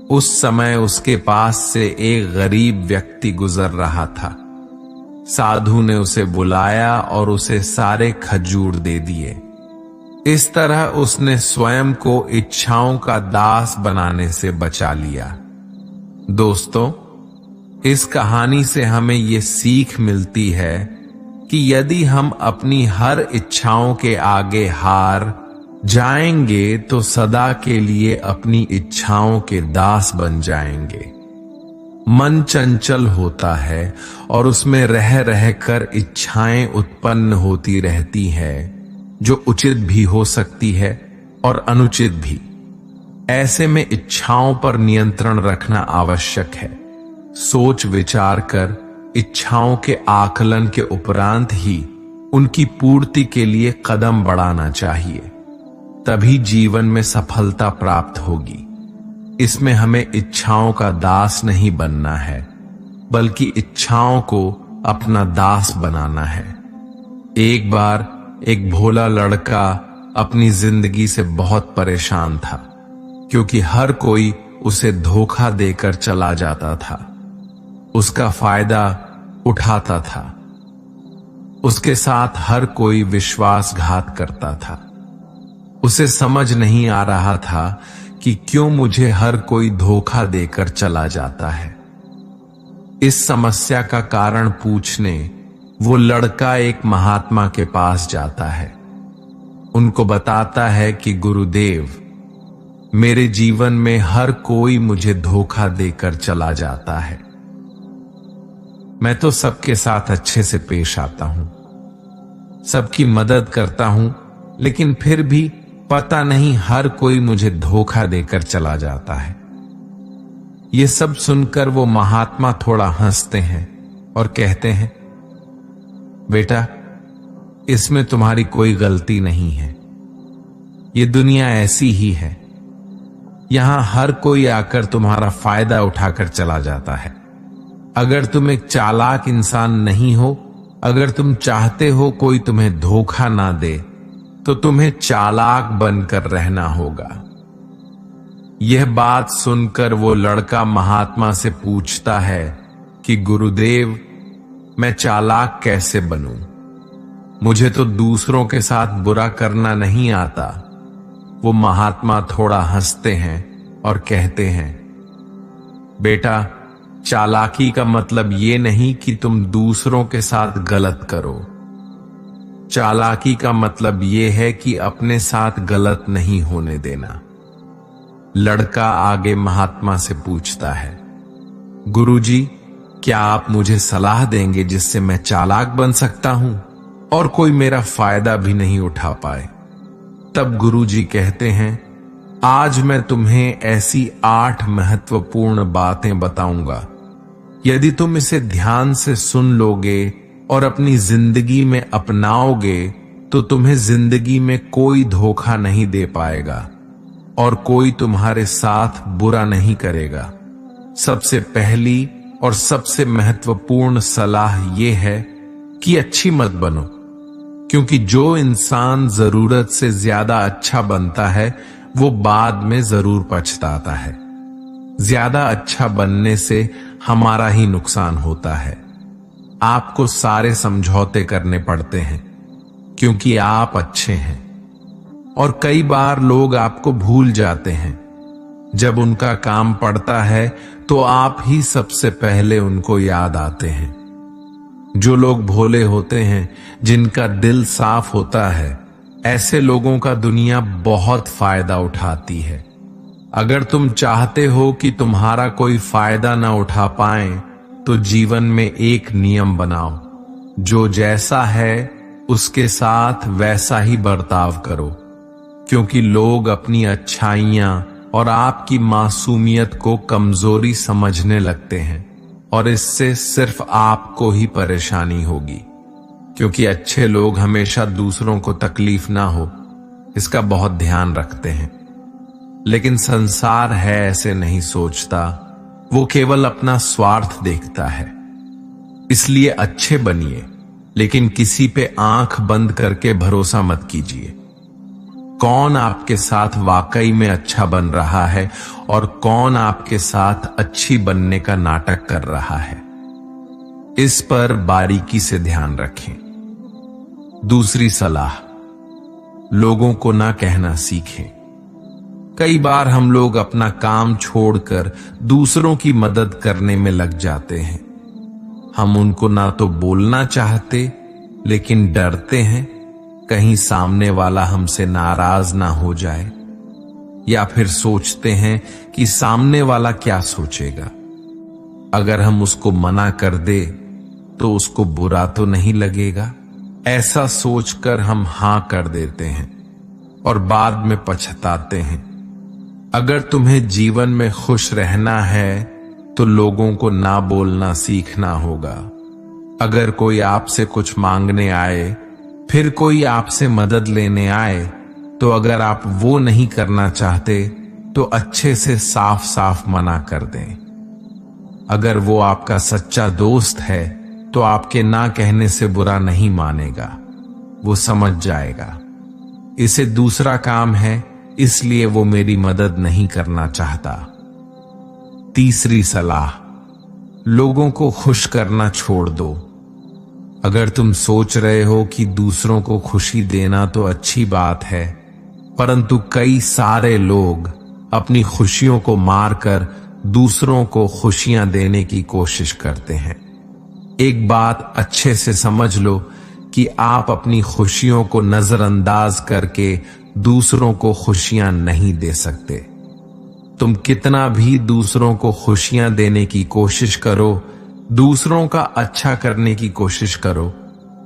Speaker 1: उस समय उसके पास से एक गरीब व्यक्ति गुजर रहा था। साधु ने उसे बुलाया और उसे सारे खजूर दे दिए। इस तरह उसने स्वयं को इच्छाओं का दास बनाने से बचा लिया। दोस्तों, इस कहानी से हमें ये सीख मिलती है कि यदि हम अपनी हर इच्छाओं के आगे हार जाएंगे तो सदा के लिए अपनी इच्छाओं के दास बन जाएंगे। मन चंचल होता है और उसमें रह रहकर इच्छाएं उत्पन्न होती रहती हैं, जो उचित भी हो सकती है और अनुचित भी। ऐसे में इच्छाओं पर नियंत्रण रखना आवश्यक है। सोच विचार कर इच्छाओं के आकलन के उपरांत ही उनकी पूर्ति के लिए कदम बढ़ाना चाहिए, तभी जीवन में सफलता प्राप्त होगी। इसमें हमें इच्छाओं का दास नहीं बनना है, बल्कि इच्छाओं को अपना दास बनाना है। एक बार एक भोला लड़का अपनी जिंदगी से बहुत परेशान था, क्योंकि हर कोई उसे धोखा देकर चला जाता था, उसका फायदा उठाता था। उसके साथ हर कोई विश्वासघात करता था। उसे समझ नहीं आ रहा था कि क्यों मुझे हर कोई धोखा देकर चला जाता है। इस समस्या का कारण पूछने वो लड़का एक महात्मा के पास जाता है। उनको बताता है कि गुरुदेव, मेरे जीवन में हर कोई मुझे धोखा देकर चला जाता है। मैं तो सबके साथ अच्छे से पेश आता हूं, सबकी मदद करता हूं, लेकिन फिर भी पता नहीं हर कोई मुझे धोखा देकर चला जाता है। ये सब सुनकर वो महात्मा थोड़ा हंसते हैं और कहते हैं, बेटा, इसमें तुम्हारी कोई गलती नहीं है। ये दुनिया ऐसी ही है। यहां हर कोई आकर तुम्हारा फायदा उठाकर चला जाता है। अगर तुम एक चालाक इंसान नहीं हो, अगर तुम चाहते हो कोई तुम्हें धोखा ना दे, तो तुम्हें चालाक बनकर रहना होगा। यह बात सुनकर वो लड़का महात्मा से पूछता है कि गुरुदेव, मैं चालाक कैसे बनूं? मुझे तो दूसरों के साथ बुरा करना नहीं आता। वो महात्मा थोड़ा हंसते हैं और कहते हैं, बेटा, चालाकी का मतलब ये नहीं कि तुम दूसरों के साथ गलत करो। चालाकी का मतलब ये है कि अपने साथ गलत नहीं होने देना। लड़का आगे महात्मा से पूछता है, गुरुजी, क्या आप मुझे सलाह देंगे जिससे मैं चालाक बन सकता हूं और कोई मेरा फायदा भी नहीं उठा पाए? तब गुरुजी कहते हैं, आज मैं तुम्हें ऐसी 8 महत्वपूर्ण बातें बताऊंगा। यदि तुम इसे ध्यान से सुन लोगे और अपनी जिंदगी में अपनाओगे, तो तुम्हें जिंदगी में कोई धोखा नहीं दे पाएगा और कोई तुम्हारे साथ बुरा नहीं करेगा। सबसे पहली और सबसे महत्वपूर्ण सलाह यह है कि अच्छी मत बनो, क्योंकि जो इंसान जरूरत से ज्यादा अच्छा बनता है वो बाद में जरूर पछताता है। ज्यादा अच्छा बनने से हमारा ही नुकसान होता है। आपको सारे समझौते करने पड़ते हैं क्योंकि आप अच्छे हैं, और कई बार लोग आपको भूल जाते हैं। जब उनका काम पड़ता है तो आप ही सबसे पहले उनको याद आते हैं। जो लोग भोले होते हैं, जिनका दिल साफ होता है, ऐसे लोगों का दुनिया बहुत फायदा उठाती है। अगर तुम चाहते हो कि तुम्हारा कोई फायदा ना उठा पाए, तो जीवन में एक नियम बनाओ, जो जैसा है उसके साथ वैसा ही बर्ताव करो, क्योंकि लोग अपनी अच्छाइयां और आपकी मासूमियत को कमजोरी समझने लगते हैं, और इससे सिर्फ आपको ही परेशानी होगी, क्योंकि अच्छे लोग हमेशा दूसरों को तकलीफ ना हो इसका बहुत ध्यान रखते हैं। लेकिन संसार है ऐसे नहीं सोचता, वो केवल अपना स्वार्थ देखता है। इसलिए अच्छे बनिए, लेकिन किसी पे आंख बंद करके भरोसा मत कीजिए। कौन आपके साथ वाकई में अच्छा बन रहा है और कौन आपके साथ अच्छी बनने का नाटक कर रहा है, इस पर बारीकी से ध्यान रखें। दूसरी सलाह, लोगों को ना कहना सीखें। कई बार हम लोग अपना काम छोड़कर दूसरों की मदद करने में लग जाते हैं। हम उनको ना तो बोलना चाहते, लेकिन डरते हैं कहीं सामने वाला हमसे नाराज ना हो जाए, या फिर सोचते हैं कि सामने वाला क्या सोचेगा। अगर हम उसको मना कर दे तो उसको बुरा तो नहीं लगेगा। ऐसा सोचकर हम हां कर देते हैं और बाद में पछताते हैं। अगर तुम्हें जीवन में खुश रहना है तो लोगों को ना बोलना सीखना होगा। अगर कोई आपसे कुछ मांगने आए, फिर कोई आपसे मदद लेने आए, तो अगर आप वो नहीं करना चाहते तो अच्छे से साफ साफ मना कर दें। अगर वो आपका सच्चा दोस्त है तो आपके ना कहने से बुरा नहीं मानेगा, वो समझ जाएगा इसे दूसरा काम है, इसलिए वो मेरी मदद नहीं करना चाहता। तीसरी सलाह, लोगों को खुश करना छोड़ दो। अगर तुम सोच रहे हो कि दूसरों को खुशी देना तो अच्छी बात है, परंतु कई सारे लोग अपनी खुशियों को मारकर दूसरों को खुशियां देने की कोशिश करते हैं। एक बात अच्छे से समझ लो कि आप अपनी खुशियों को नजरअंदाज करके दूसरों को खुशियां नहीं दे सकते। तुम कितना भी दूसरों को खुशियां देने की कोशिश करो, दूसरों का अच्छा करने की कोशिश करो,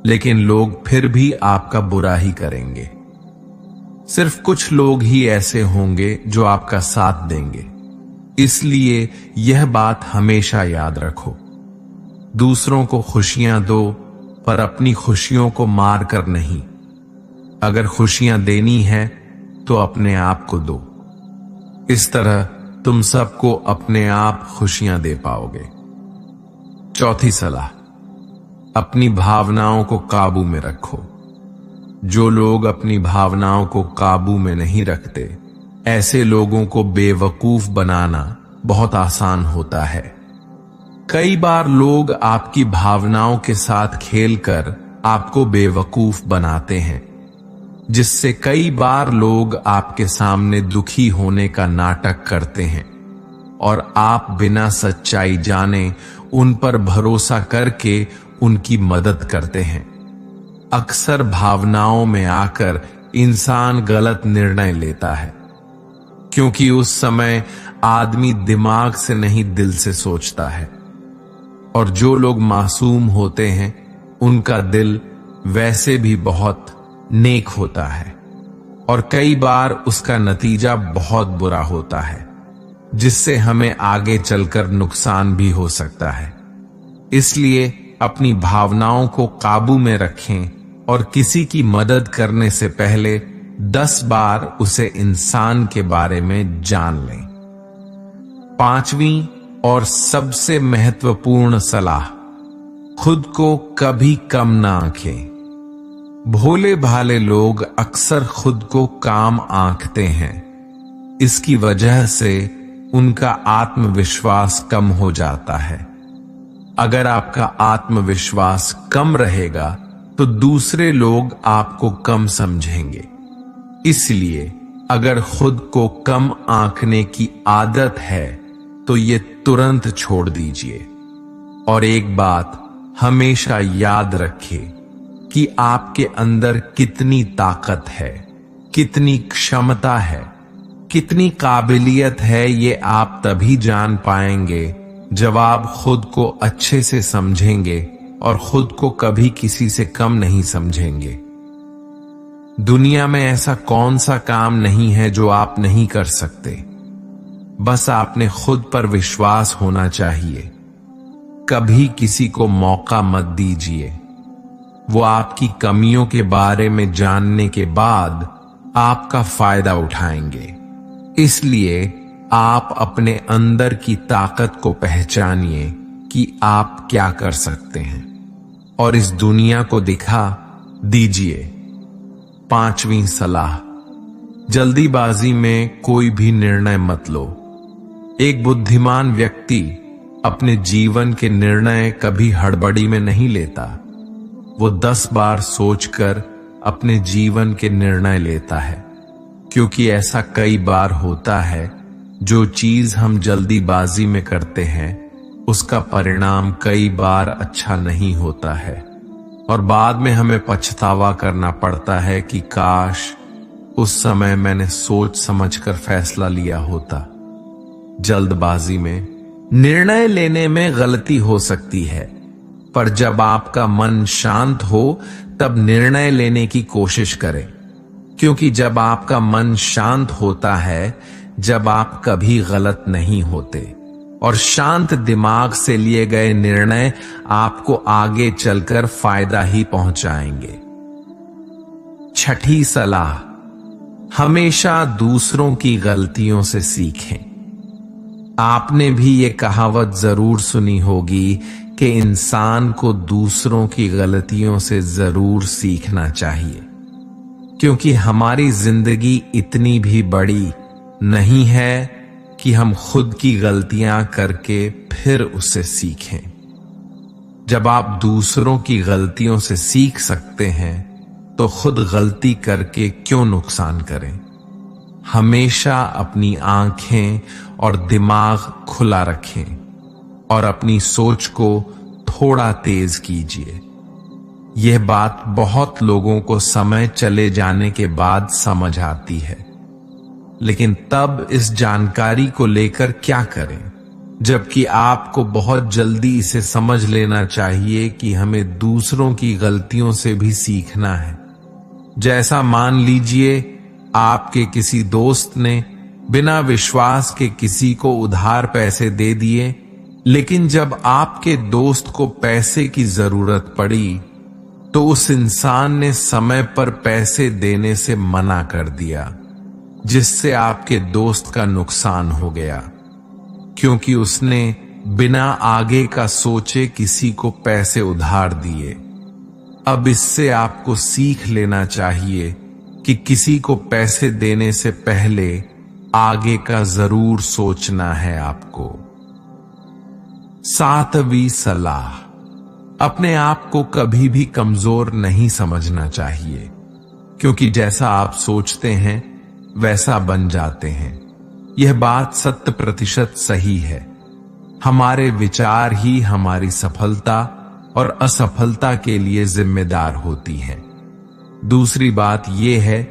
Speaker 1: लेकिन लोग फिर भी आपका बुरा ही करेंगे। सिर्फ कुछ लोग ही ऐसे होंगे जो आपका साथ देंगे। इसलिए यह बात हमेशा याद रखो, दूसरों को खुशियां दो पर अपनी खुशियों को मार कर नहीं। अगर खुशियां देनी है तो अपने आप को दो। इस तरह तुम सबको अपने आप खुशियां दे पाओगे। चौथी सलाह, अपनी भावनाओं को काबू में रखो। जो लोग अपनी भावनाओं को काबू में नहीं रखते, ऐसे लोगों को बेवकूफ बनाना बहुत आसान होता है। कई बार लोग आपकी भावनाओं के साथ खेलकर आपको बेवकूफ बनाते हैं, जिससे कई बार लोग आपके सामने दुखी होने का नाटक करते हैं और आप बिना सच्चाई जाने उन पर भरोसा करके उनकी मदद करते हैं। अक्सर भावनाओं में आकर इंसान गलत निर्णय लेता है, क्योंकि उस समय आदमी दिमाग से नहीं दिल से सोचता है। और जो लोग मासूम होते हैं उनका दिल वैसे भी बहुत नेक होता है और कई बार उसका नतीजा बहुत बुरा होता है, जिससे हमें आगे चलकर नुकसान भी हो सकता है। इसलिए अपनी भावनाओं को काबू में रखें और किसी की मदद करने से पहले 10 बार उसे इंसान के बारे में जान लें। पांचवी और सबसे महत्वपूर्ण सलाह, खुद को कभी कम ना आंकें। भोले भाले लोग अक्सर खुद को काम आंकते हैं। इसकी वजह से उनका आत्मविश्वास कम हो जाता है। अगर आपका आत्मविश्वास कम रहेगा तो दूसरे लोग आपको कम समझेंगे। इसलिए अगर खुद को कम आंकने की आदत है तो ये तुरंत छोड़ दीजिए। और एक बात हमेशा याद रखें कि आपके अंदर कितनी ताकत है, कितनी क्षमता है, कितनी काबिलियत है, ये आप तभी जान पाएंगे जब आप खुद को अच्छे से समझेंगे और खुद को कभी किसी से कम नहीं समझेंगे। दुनिया में ऐसा कौन सा काम नहीं है जो आप नहीं कर सकते। बस आपने खुद पर विश्वास होना चाहिए। कभी किसी को मौका मत दीजिए। वो आपकी कमियों के बारे में जानने के बाद आपका फायदा उठाएंगे। इसलिए आप अपने अंदर की ताकत को पहचानिए कि आप क्या कर सकते हैं और इस दुनिया को दिखा दीजिए। पांचवी सलाह, जल्दीबाजी में कोई भी निर्णय मत लो। एक बुद्धिमान व्यक्ति अपने जीवन के निर्णय कभी हड़बड़ी में नहीं लेता। वो 10 बार सोचकर अपने जीवन के निर्णय लेता है, क्योंकि ऐसा कई बार होता है जो चीज हम जल्दीबाजी में करते हैं उसका परिणाम कई बार अच्छा नहीं होता है और बाद में हमें पछतावा करना पड़ता है कि काश उस समय मैंने सोच समझकर फैसला लिया होता। जल्दबाजी में निर्णय लेने में गलती हो सकती है, पर जब आपका मन शांत हो तब निर्णय लेने की कोशिश करें, क्योंकि जब आपका मन शांत होता है जब आप कभी गलत नहीं होते, और शांत दिमाग से लिए गए निर्णय आपको आगे चलकर फायदा ही पहुंचाएंगे। छठी सलाह, हमेशा दूसरों की गलतियों से सीखें। आपने भी ये कहावत जरूर सुनी होगी कि इंसान को दूसरों की गलतियों से जरूर सीखना चाहिए, क्योंकि हमारी जिंदगी इतनी भी बड़ी नहीं है कि हम खुद की गलतियां करके फिर उससे सीखें। जब आप दूसरों की गलतियों से सीख सकते हैं तो खुद गलती करके क्यों नुकसान करें। हमेशा अपनी आंखें और दिमाग खुला रखें और अपनी सोच को थोड़ा तेज कीजिए। यह बात बहुत लोगों को समय चले जाने के बाद समझ आती है, लेकिन तब इस जानकारी को लेकर क्या करें, जबकि आपको बहुत जल्दी इसे समझ लेना चाहिए कि हमें दूसरों की गलतियों से भी सीखना है। जैसा मान लीजिए आपके किसी दोस्त ने बिना विश्वास के किसी को उधार पैसे दे दिए, लेकिन जब आपके दोस्त को पैसे की जरूरत पड़ी तो उस इंसान ने समय पर पैसे देने से मना कर दिया, जिससे आपके दोस्त का नुकसान हो गया, क्योंकि उसने बिना आगे का सोचे किसी को पैसे उधार दिए। अब इससे आपको सीख लेना चाहिए कि किसी को पैसे देने से पहले आगे का जरूर सोचना है आपको। सातवीं सलाह, अपने आप को कभी भी कमजोर नहीं समझना चाहिए, क्योंकि जैसा आप सोचते हैं वैसा बन जाते हैं। यह बात 100% सही है। हमारे विचार ही हमारी सफलता और असफलता के लिए जिम्मेदार होती हैं। दूसरी बात यह है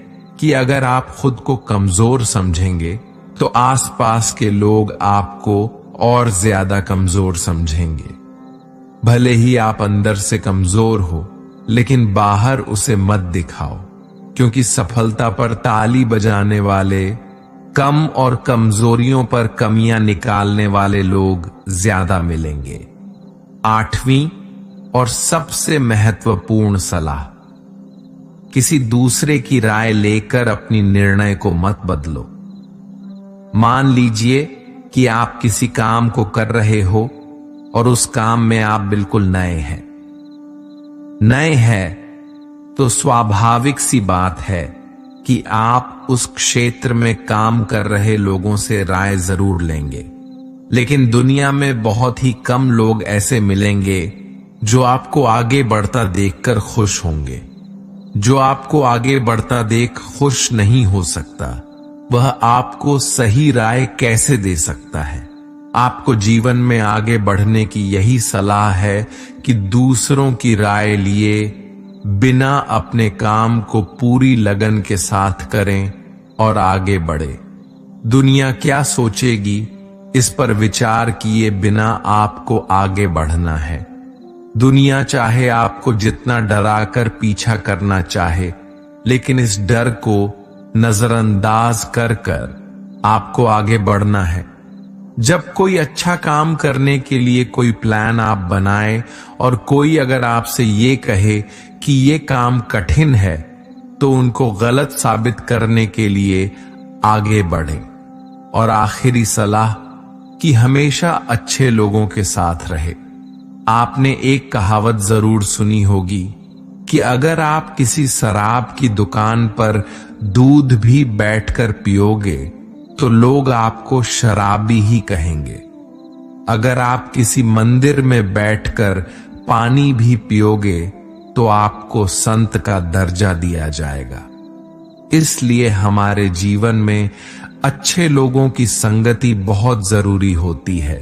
Speaker 1: कि अगर आप खुद को कमजोर समझेंगे तो आसपास के लोग आपको और ज्यादा कमजोर समझेंगे। भले ही आप अंदर से कमजोर हो, लेकिन बाहर उसे मत दिखाओ, क्योंकि सफलता पर ताली बजाने वाले कम और कमजोरियों पर कमियां निकालने वाले लोग ज्यादा मिलेंगे। आठवीं और सबसे महत्वपूर्ण सलाह, किसी दूसरे की राय लेकर अपनी निर्णय को मत बदलो। मान लीजिए कि आप किसी काम को कर रहे हो और उस काम में आप बिल्कुल नए हैं तो स्वाभाविक सी बात है कि आप उस क्षेत्र में काम कर रहे लोगों से राय जरूर लेंगे, लेकिन दुनिया में बहुत ही कम लोग ऐसे मिलेंगे जो आपको आगे बढ़ता देखकर खुश होंगे। जो आपको आगे बढ़ता देख खुश नहीं हो सकता, वह आपको सही राय कैसे दे सकता है। आपको जीवन में आगे बढ़ने की यही सलाह है कि दूसरों की राय लिए बिना अपने काम को पूरी लगन के साथ करें और आगे बढ़े। दुनिया क्या सोचेगी इस पर विचार किए बिना आपको आगे बढ़ना है। दुनिया चाहे आपको जितना डराकर पीछा करना चाहे, लेकिन इस डर को नजरअंदाज कर आपको आगे बढ़ना है। जब कोई अच्छा काम करने के लिए कोई प्लान आप बनाए और कोई अगर आपसे ये कहे कि ये काम कठिन है, तो उनको गलत साबित करने के लिए आगे बढ़ें। और आखिरी सलाह कि हमेशा अच्छे लोगों के साथ रहे। आपने एक कहावत जरूर सुनी होगी कि अगर आप किसी शराब की दुकान पर दूध भी बैठकर पियोगे तो लोग आपको शराबी ही कहेंगे। अगर आप किसी मंदिर में बैठकर पानी भी पियोगे तो आपको संत का दर्जा दिया जाएगा। इसलिए हमारे जीवन में अच्छे लोगों की संगति बहुत जरूरी होती है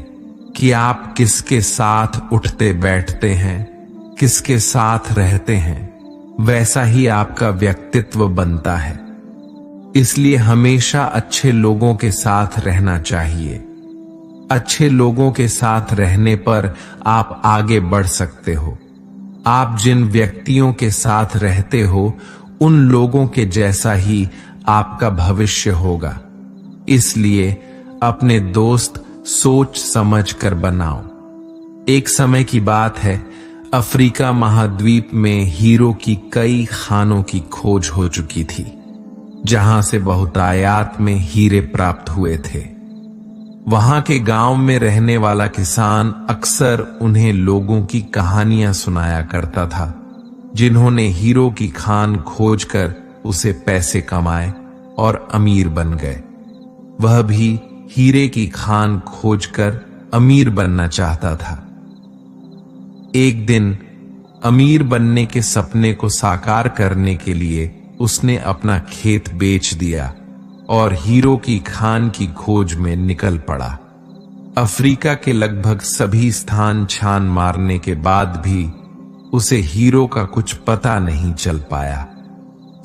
Speaker 1: कि आप किसके साथ उठते बैठते हैं, किसके साथ रहते हैं, वैसा ही आपका व्यक्तित्व बनता है। इसलिए हमेशा अच्छे लोगों के साथ रहना चाहिए। अच्छे लोगों के साथ रहने पर आप आगे बढ़ सकते हो। आप जिन व्यक्तियों के साथ रहते हो उन लोगों के जैसा ही आपका भविष्य होगा। इसलिए अपने दोस्त सोच समझ कर बनाओ। एक समय की बात है, अफ्रीका महाद्वीप में हीरो की कई खानों की खोज हो चुकी थी, जहां से बहुतायत में हीरे प्राप्त हुए थे। वहां के गांव में रहने वाला किसान अक्सर उन्हें लोगों की कहानियां सुनाया करता था, जिन्होंने हीरो की खान खोजकर उसे पैसे कमाए और अमीर बन गए। वह भी हीरे की खान खोजकर अमीर बनना चाहता था। एक दिन अमीर बनने के सपने को साकार करने के लिए उसने अपना खेत बेच दिया और हीरो की खान की खोज में निकल पड़ा। अफ्रीका के लगभग सभी स्थान छान मारने के बाद भी उसे हीरो का कुछ पता नहीं चल पाया।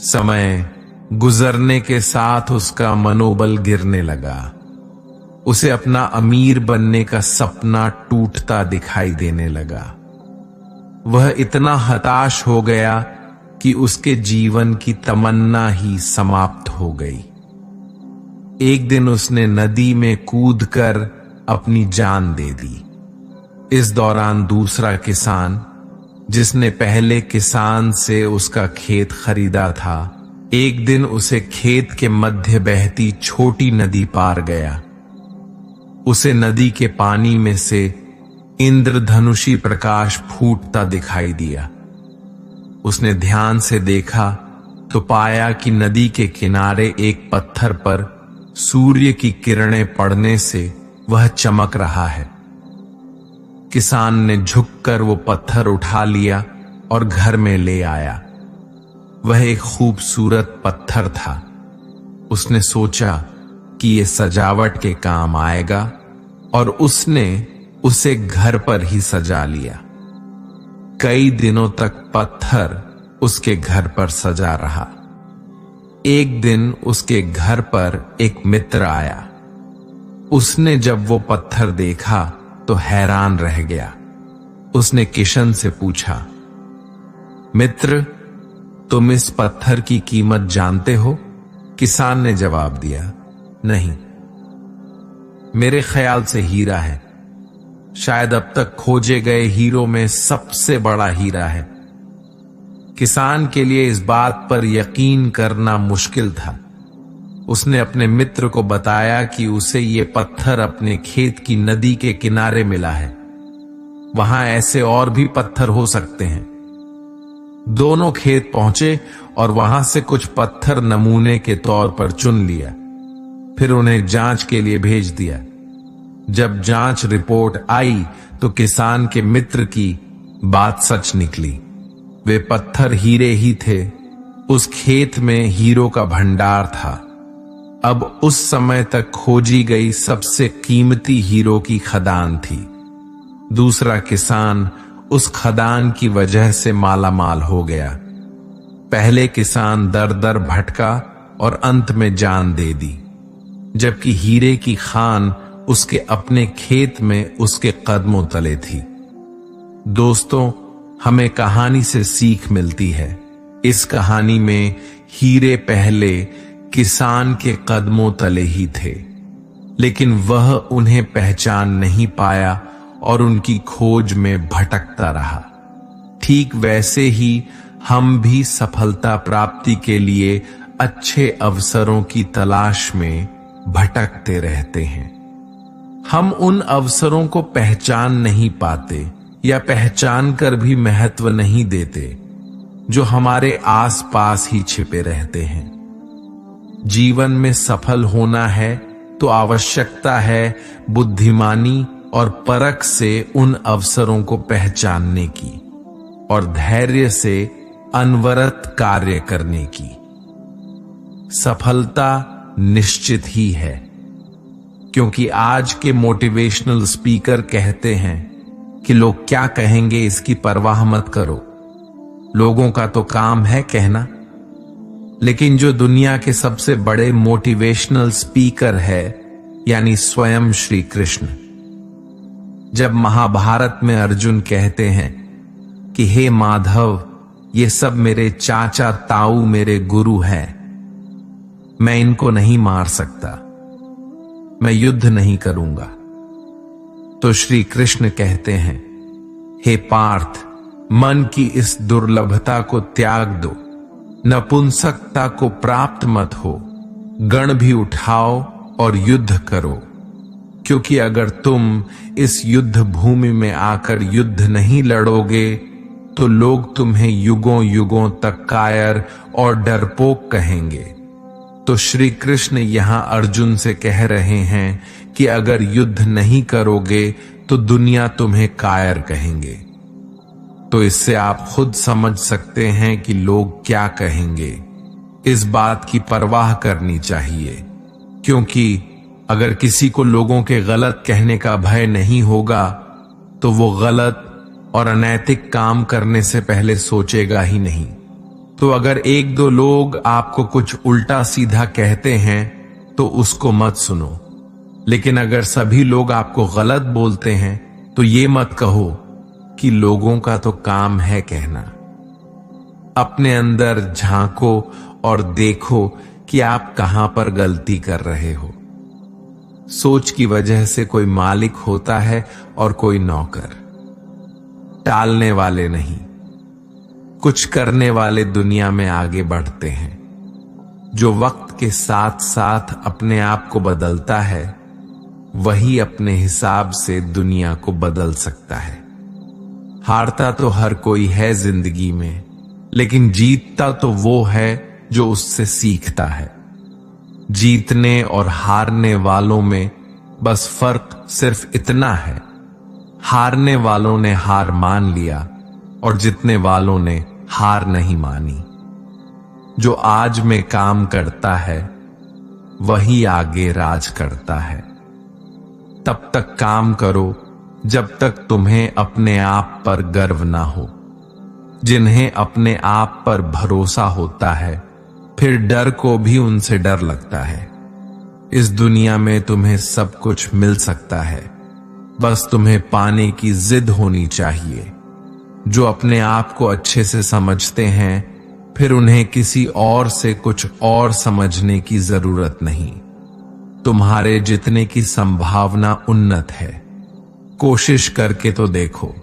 Speaker 1: समय गुजरने के साथ उसका मनोबल गिरने लगा। उसे अपना अमीर बनने का सपना टूटता दिखाई देने लगा। वह इतना हताश हो गया कि उसके जीवन की तमन्ना ही समाप्त हो गई। एक दिन उसने नदी में कूदकर अपनी जान दे दी। इस दौरान दूसरा किसान, जिसने पहले किसान से उसका खेत खरीदा था, एक दिन उसे खेत के मध्य बहती छोटी नदी पार गया। उसे नदी के पानी में से इंद्रधनुषी प्रकाश फूटता दिखाई दिया। उसने ध्यान से देखा तो पाया कि नदी के किनारे एक पत्थर पर सूर्य की किरणें पड़ने से वह चमक रहा है। किसान ने झुककर वो पत्थर उठा लिया और घर में ले आया। वह एक खूबसूरत पत्थर था। उसने सोचा कि ये सजावट के काम आएगा और उसने उसे घर पर ही सजा लिया। कई दिनों तक पत्थर उसके घर पर सजा रहा। एक दिन उसके घर पर एक मित्र आया। उसने जब वो पत्थर देखा तो हैरान रह गया। उसने किशन से पूछा, मित्र, तुम इस पत्थर की कीमत जानते हो? किसान ने जवाब दिया, नहीं, मेरे ख्याल से हीरा है। शायद अब तक खोजे गए हीरो में सबसे बड़ा हीरा है। किसान के लिए इस बात पर यकीन करना मुश्किल था। उसने अपने मित्र को बताया कि उसे ये पत्थर अपने खेत की नदी के किनारे मिला है। वहां ऐसे और भी पत्थर हो सकते हैं। दोनों खेत पहुंचे और वहां से कुछ पत्थर नमूने के तौर पर चुन लिया। फिर उन्हें जांच के लिए भेज दिया। जब जांच रिपोर्ट आई तो किसान के मित्र की बात सच निकली। वे पत्थर हीरे ही थे। उस खेत में हीरो का भंडार था। अब उस समय तक खोजी गई सबसे कीमती हीरो की खदान थी। दूसरा किसान उस खदान की वजह से मालामाल हो गया। पहले किसान दर दर भटका और अंत में जान दे दी, जबकि हीरे की खान उसके अपने खेत में उसके कदमों तले थी। दोस्तों, हमें कहानी से सीख मिलती है। इस कहानी में हीरे पहले किसान के कदमों तले ही थे, लेकिन वह उन्हें पहचान नहीं पाया और उनकी खोज में भटकता रहा। ठीक वैसे ही हम भी सफलता प्राप्ति के लिए अच्छे अवसरों की तलाश में भटकते रहते हैं। हम उन अवसरों को पहचान नहीं पाते या पहचान कर भी महत्व नहीं देते जो हमारे आसपास ही छिपे रहते हैं। जीवन में सफल होना है तो आवश्यकता है बुद्धिमानी और परख से उन अवसरों को पहचानने की और धैर्य से अनवरत कार्य करने की। सफलता निश्चित ही है, क्योंकि आज के मोटिवेशनल स्पीकर कहते हैं कि लोग क्या कहेंगे इसकी परवाह मत करो। लोगों का तो काम है कहना। लेकिन जो दुनिया के सबसे बड़े मोटिवेशनल स्पीकर है, यानी स्वयं श्री कृष्ण, जब महाभारत में अर्जुन कहते हैं कि हे माधव, ये सब मेरे चाचा ताऊ मेरे गुरु हैं, मैं इनको नहीं मार सकता, मैं युद्ध नहीं करूंगा। तो श्री कृष्ण कहते हैं, हे पार्थ, मन की इस दुर्लभता को त्याग दो, नपुंसकता को प्राप्त मत हो, गण भी उठाओ और युद्ध करो। क्योंकि अगर तुम इस युद्ध भूमि में आकर युद्ध नहीं लड़ोगे तो लोग तुम्हें युगों युगों तक कायर और डरपोक कहेंगे। तो श्री कृष्ण यहां अर्जुन से कह रहे हैं कि अगर युद्ध नहीं करोगे तो दुनिया तुम्हें कायर कहेंगे। तो इससे आप खुद समझ सकते हैं कि लोग क्या कहेंगे। इस बात की परवाह करनी चाहिए, क्योंकि अगर किसी को लोगों के गलत कहने का भय नहीं होगा तो वो गलत और अनैतिक काम करने से पहले सोचेगा ही नहीं। तो अगर एक दो लोग आपको कुछ उल्टा सीधा कहते हैं तो उसको मत सुनो, लेकिन अगर सभी लोग आपको गलत बोलते हैं तो ये मत कहो कि लोगों का तो काम है कहना। अपने अंदर झांको और देखो कि आप कहां पर गलती कर रहे हो। सोच की वजह से कोई मालिक होता है और कोई नौकर। टालने वाले नहीं, कुछ करने वाले दुनिया में आगे बढ़ते हैं। जो वक्त के साथ साथ अपने आप को बदलता है वही अपने हिसाब से दुनिया को बदल सकता है। हारता तो हर कोई है जिंदगी में, लेकिन जीतता तो वो है जो उससे सीखता है। जीतने और हारने वालों में बस फर्क सिर्फ इतना है, हारने वालों ने हार मान लिया और जीतने वालों ने हार नहीं मानी। जो आज में काम करता है वही आगे राज करता है। तब तक काम करो जब तक तुम्हें अपने आप पर गर्व ना हो। जिन्हें अपने आप पर भरोसा होता है फिर डर को भी उनसे डर लगता है। इस दुनिया में तुम्हें सब कुछ मिल सकता है, बस तुम्हें पाने की जिद होनी चाहिए। जो अपने आप को अच्छे से समझते हैं फिर उन्हें किसी और से कुछ और समझने की जरूरत नहीं। तुम्हारे जितने की संभावना उन्नत है, कोशिश करके तो देखो।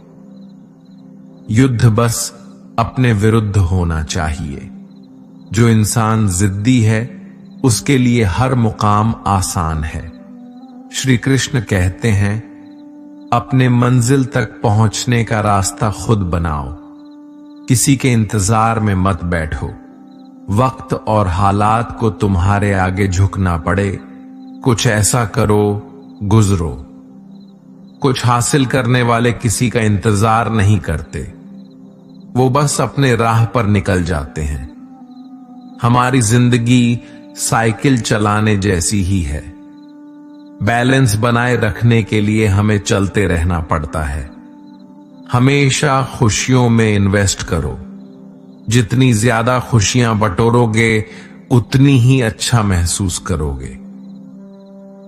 Speaker 1: युद्ध बस अपने विरुद्ध होना चाहिए। जो इंसान जिद्दी है उसके लिए हर मुकाम आसान है। श्री कृष्ण कहते हैं, अपने मंजिल तक पहुंचने का रास्ता खुद बनाओ, किसी के इंतजार में मत बैठो। वक्त और हालात को तुम्हारे आगे झुकना पड़े, कुछ ऐसा करो, गुजरो। कुछ हासिल करने वाले किसी का इंतजार नहीं करते, वो बस अपने राह पर निकल जाते हैं। हमारी जिंदगी साइकिल चलाने जैसी ही है। बैलेंस बनाए रखने के लिए हमें चलते रहना पड़ता है। हमेशा खुशियों में इन्वेस्ट करो। जितनी ज्यादा खुशियां बटोरोगे उतनी ही अच्छा महसूस करोगे।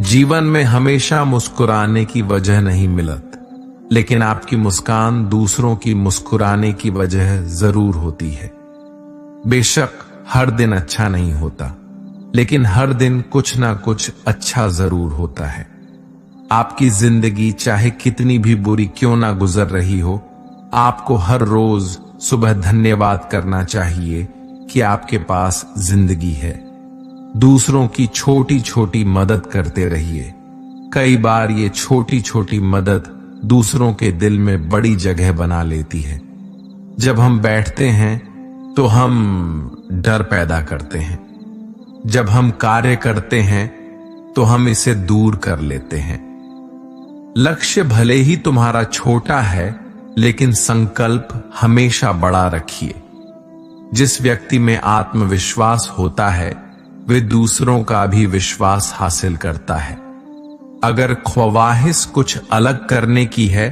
Speaker 1: जीवन में हमेशा मुस्कुराने की वजह नहीं मिलत, लेकिन आपकी मुस्कान दूसरों की मुस्कुराने की वजह जरूर होती है। बेशक हर दिन अच्छा नहीं होता, लेकिन हर दिन कुछ ना कुछ अच्छा जरूर होता है। आपकी जिंदगी चाहे कितनी भी बुरी क्यों ना गुजर रही हो, आपको हर रोज सुबह धन्यवाद करना चाहिए कि आपके पास जिंदगी है। दूसरों की छोटी छोटी मदद करते रहिए। कई बार ये छोटी छोटी मदद दूसरों के दिल में बड़ी जगह बना लेती है। जब हम बैठते हैं तो हम डर पैदा करते हैं, जब हम कार्य करते हैं तो हम इसे दूर कर लेते हैं। लक्ष्य भले ही तुम्हारा छोटा है, लेकिन संकल्प हमेशा बड़ा रखिए। जिस व्यक्ति में आत्मविश्वास होता है वे दूसरों का भी विश्वास हासिल करता है। अगर ख्वाहिश कुछ अलग करने की है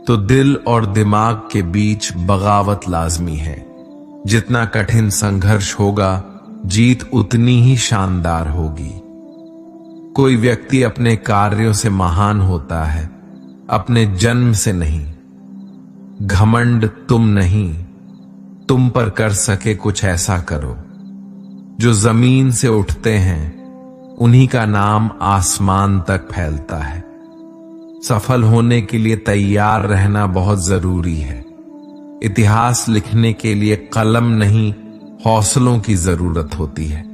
Speaker 1: तो दिल और दिमाग के बीच बगावत लाजमी है। जितना कठिन संघर्ष होगा जीत उतनी ही शानदार होगी। कोई व्यक्ति अपने कार्यों से महान होता है, अपने जन्म से नहीं। घमंड तुम नहीं, तुम पर कर सके कुछ ऐसा करो। जो जमीन से उठते हैं उन्हीं का नाम आसमान तक फैलता है। सफल होने के लिए तैयार रहना बहुत जरूरी है। इतिहास लिखने के लिए कलम नहीं, हौसलों की जरूरत होती है।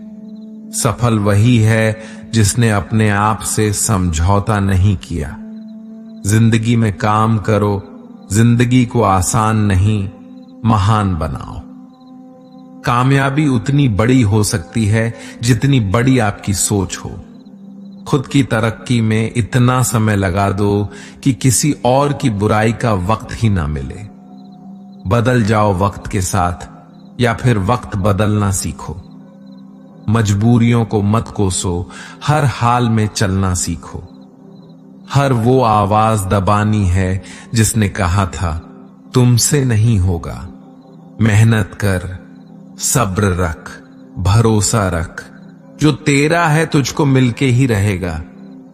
Speaker 1: सफल वही है जिसने अपने आप से समझौता नहीं किया। जिंदगी में काम करो, जिंदगी को आसान नहीं, महान बनाओ। कामयाबी उतनी बड़ी हो सकती है जितनी बड़ी आपकी सोच हो। खुद की तरक्की में इतना समय लगा दो कि किसी और की बुराई का वक्त ही ना मिले। बदल जाओ वक्त के साथ, या फिर वक्त बदलना सीखो। मजबूरियों को मत कोसो, हर हाल में चलना सीखो। हर वो आवाज दबानी है जिसने कहा था तुमसे नहीं होगा। मेहनत कर, सब्र रख, भरोसा रख, जो तेरा है तुझको मिलके ही रहेगा।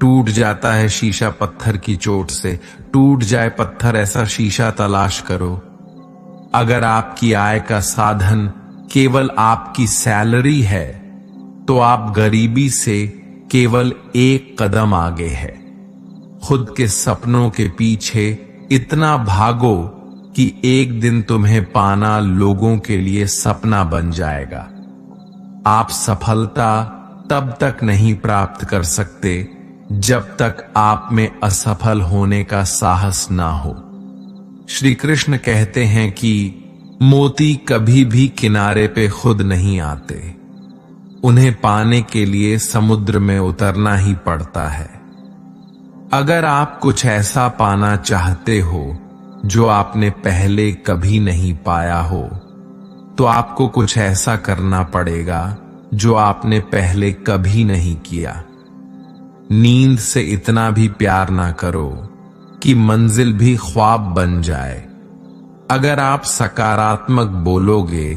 Speaker 1: टूट जाता है शीशा पत्थर की चोट से, टूट जाए पत्थर ऐसा शीशा तलाश करो। अगर आपकी आय का साधन केवल आपकी सैलरी है तो आप गरीबी से केवल एक कदम आगे है। खुद के सपनों के पीछे इतना भागो कि एक दिन तुम्हें पाना लोगों के लिए सपना बन जाएगा। आप सफलता तब तक नहीं प्राप्त कर सकते जब तक आप में असफल होने का साहस ना हो। श्री कृष्ण कहते हैं कि मोती कभी भी किनारे पे खुद नहीं आते, उन्हें पाने के लिए समुद्र में उतरना ही पड़ता है। अगर आप कुछ ऐसा पाना चाहते हो जो आपने पहले कभी नहीं पाया हो, तो आपको कुछ ऐसा करना पड़ेगा जो आपने पहले कभी नहीं किया। नींद से इतना भी प्यार ना करो कि मंजिल भी ख्वाब बन जाए। अगर आप सकारात्मक बोलोगे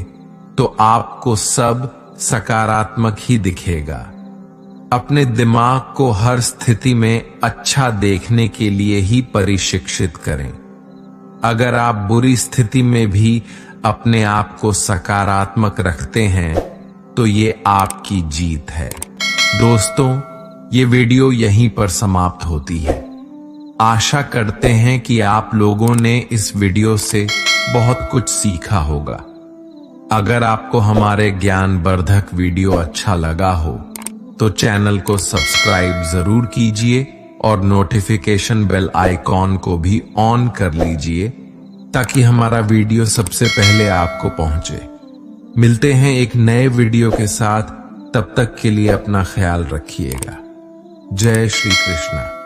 Speaker 1: तो आपको सब सकारात्मक ही दिखेगा। अपने दिमाग को हर स्थिति में अच्छा देखने के लिए ही प्रशिक्षित करें। अगर आप बुरी स्थिति में भी अपने आप को सकारात्मक रखते हैं तो ये आपकी जीत है। दोस्तों, ये वीडियो यहीं पर समाप्त होती है। आशा करते हैं कि आप लोगों ने इस वीडियो से बहुत कुछ सीखा होगा। अगर आपको हमारे ज्ञानवर्धक वीडियो अच्छा लगा हो तो चैनल को सब्सक्राइब जरूर कीजिए और नोटिफिकेशन बेल आइकॉन को भी ऑन कर लीजिए ताकि हमारा वीडियो सबसे पहले आपको पहुंचे। मिलते हैं एक नए वीडियो के साथ, तब तक के लिए अपना ख्याल रखिएगा। जय श्री कृष्ण।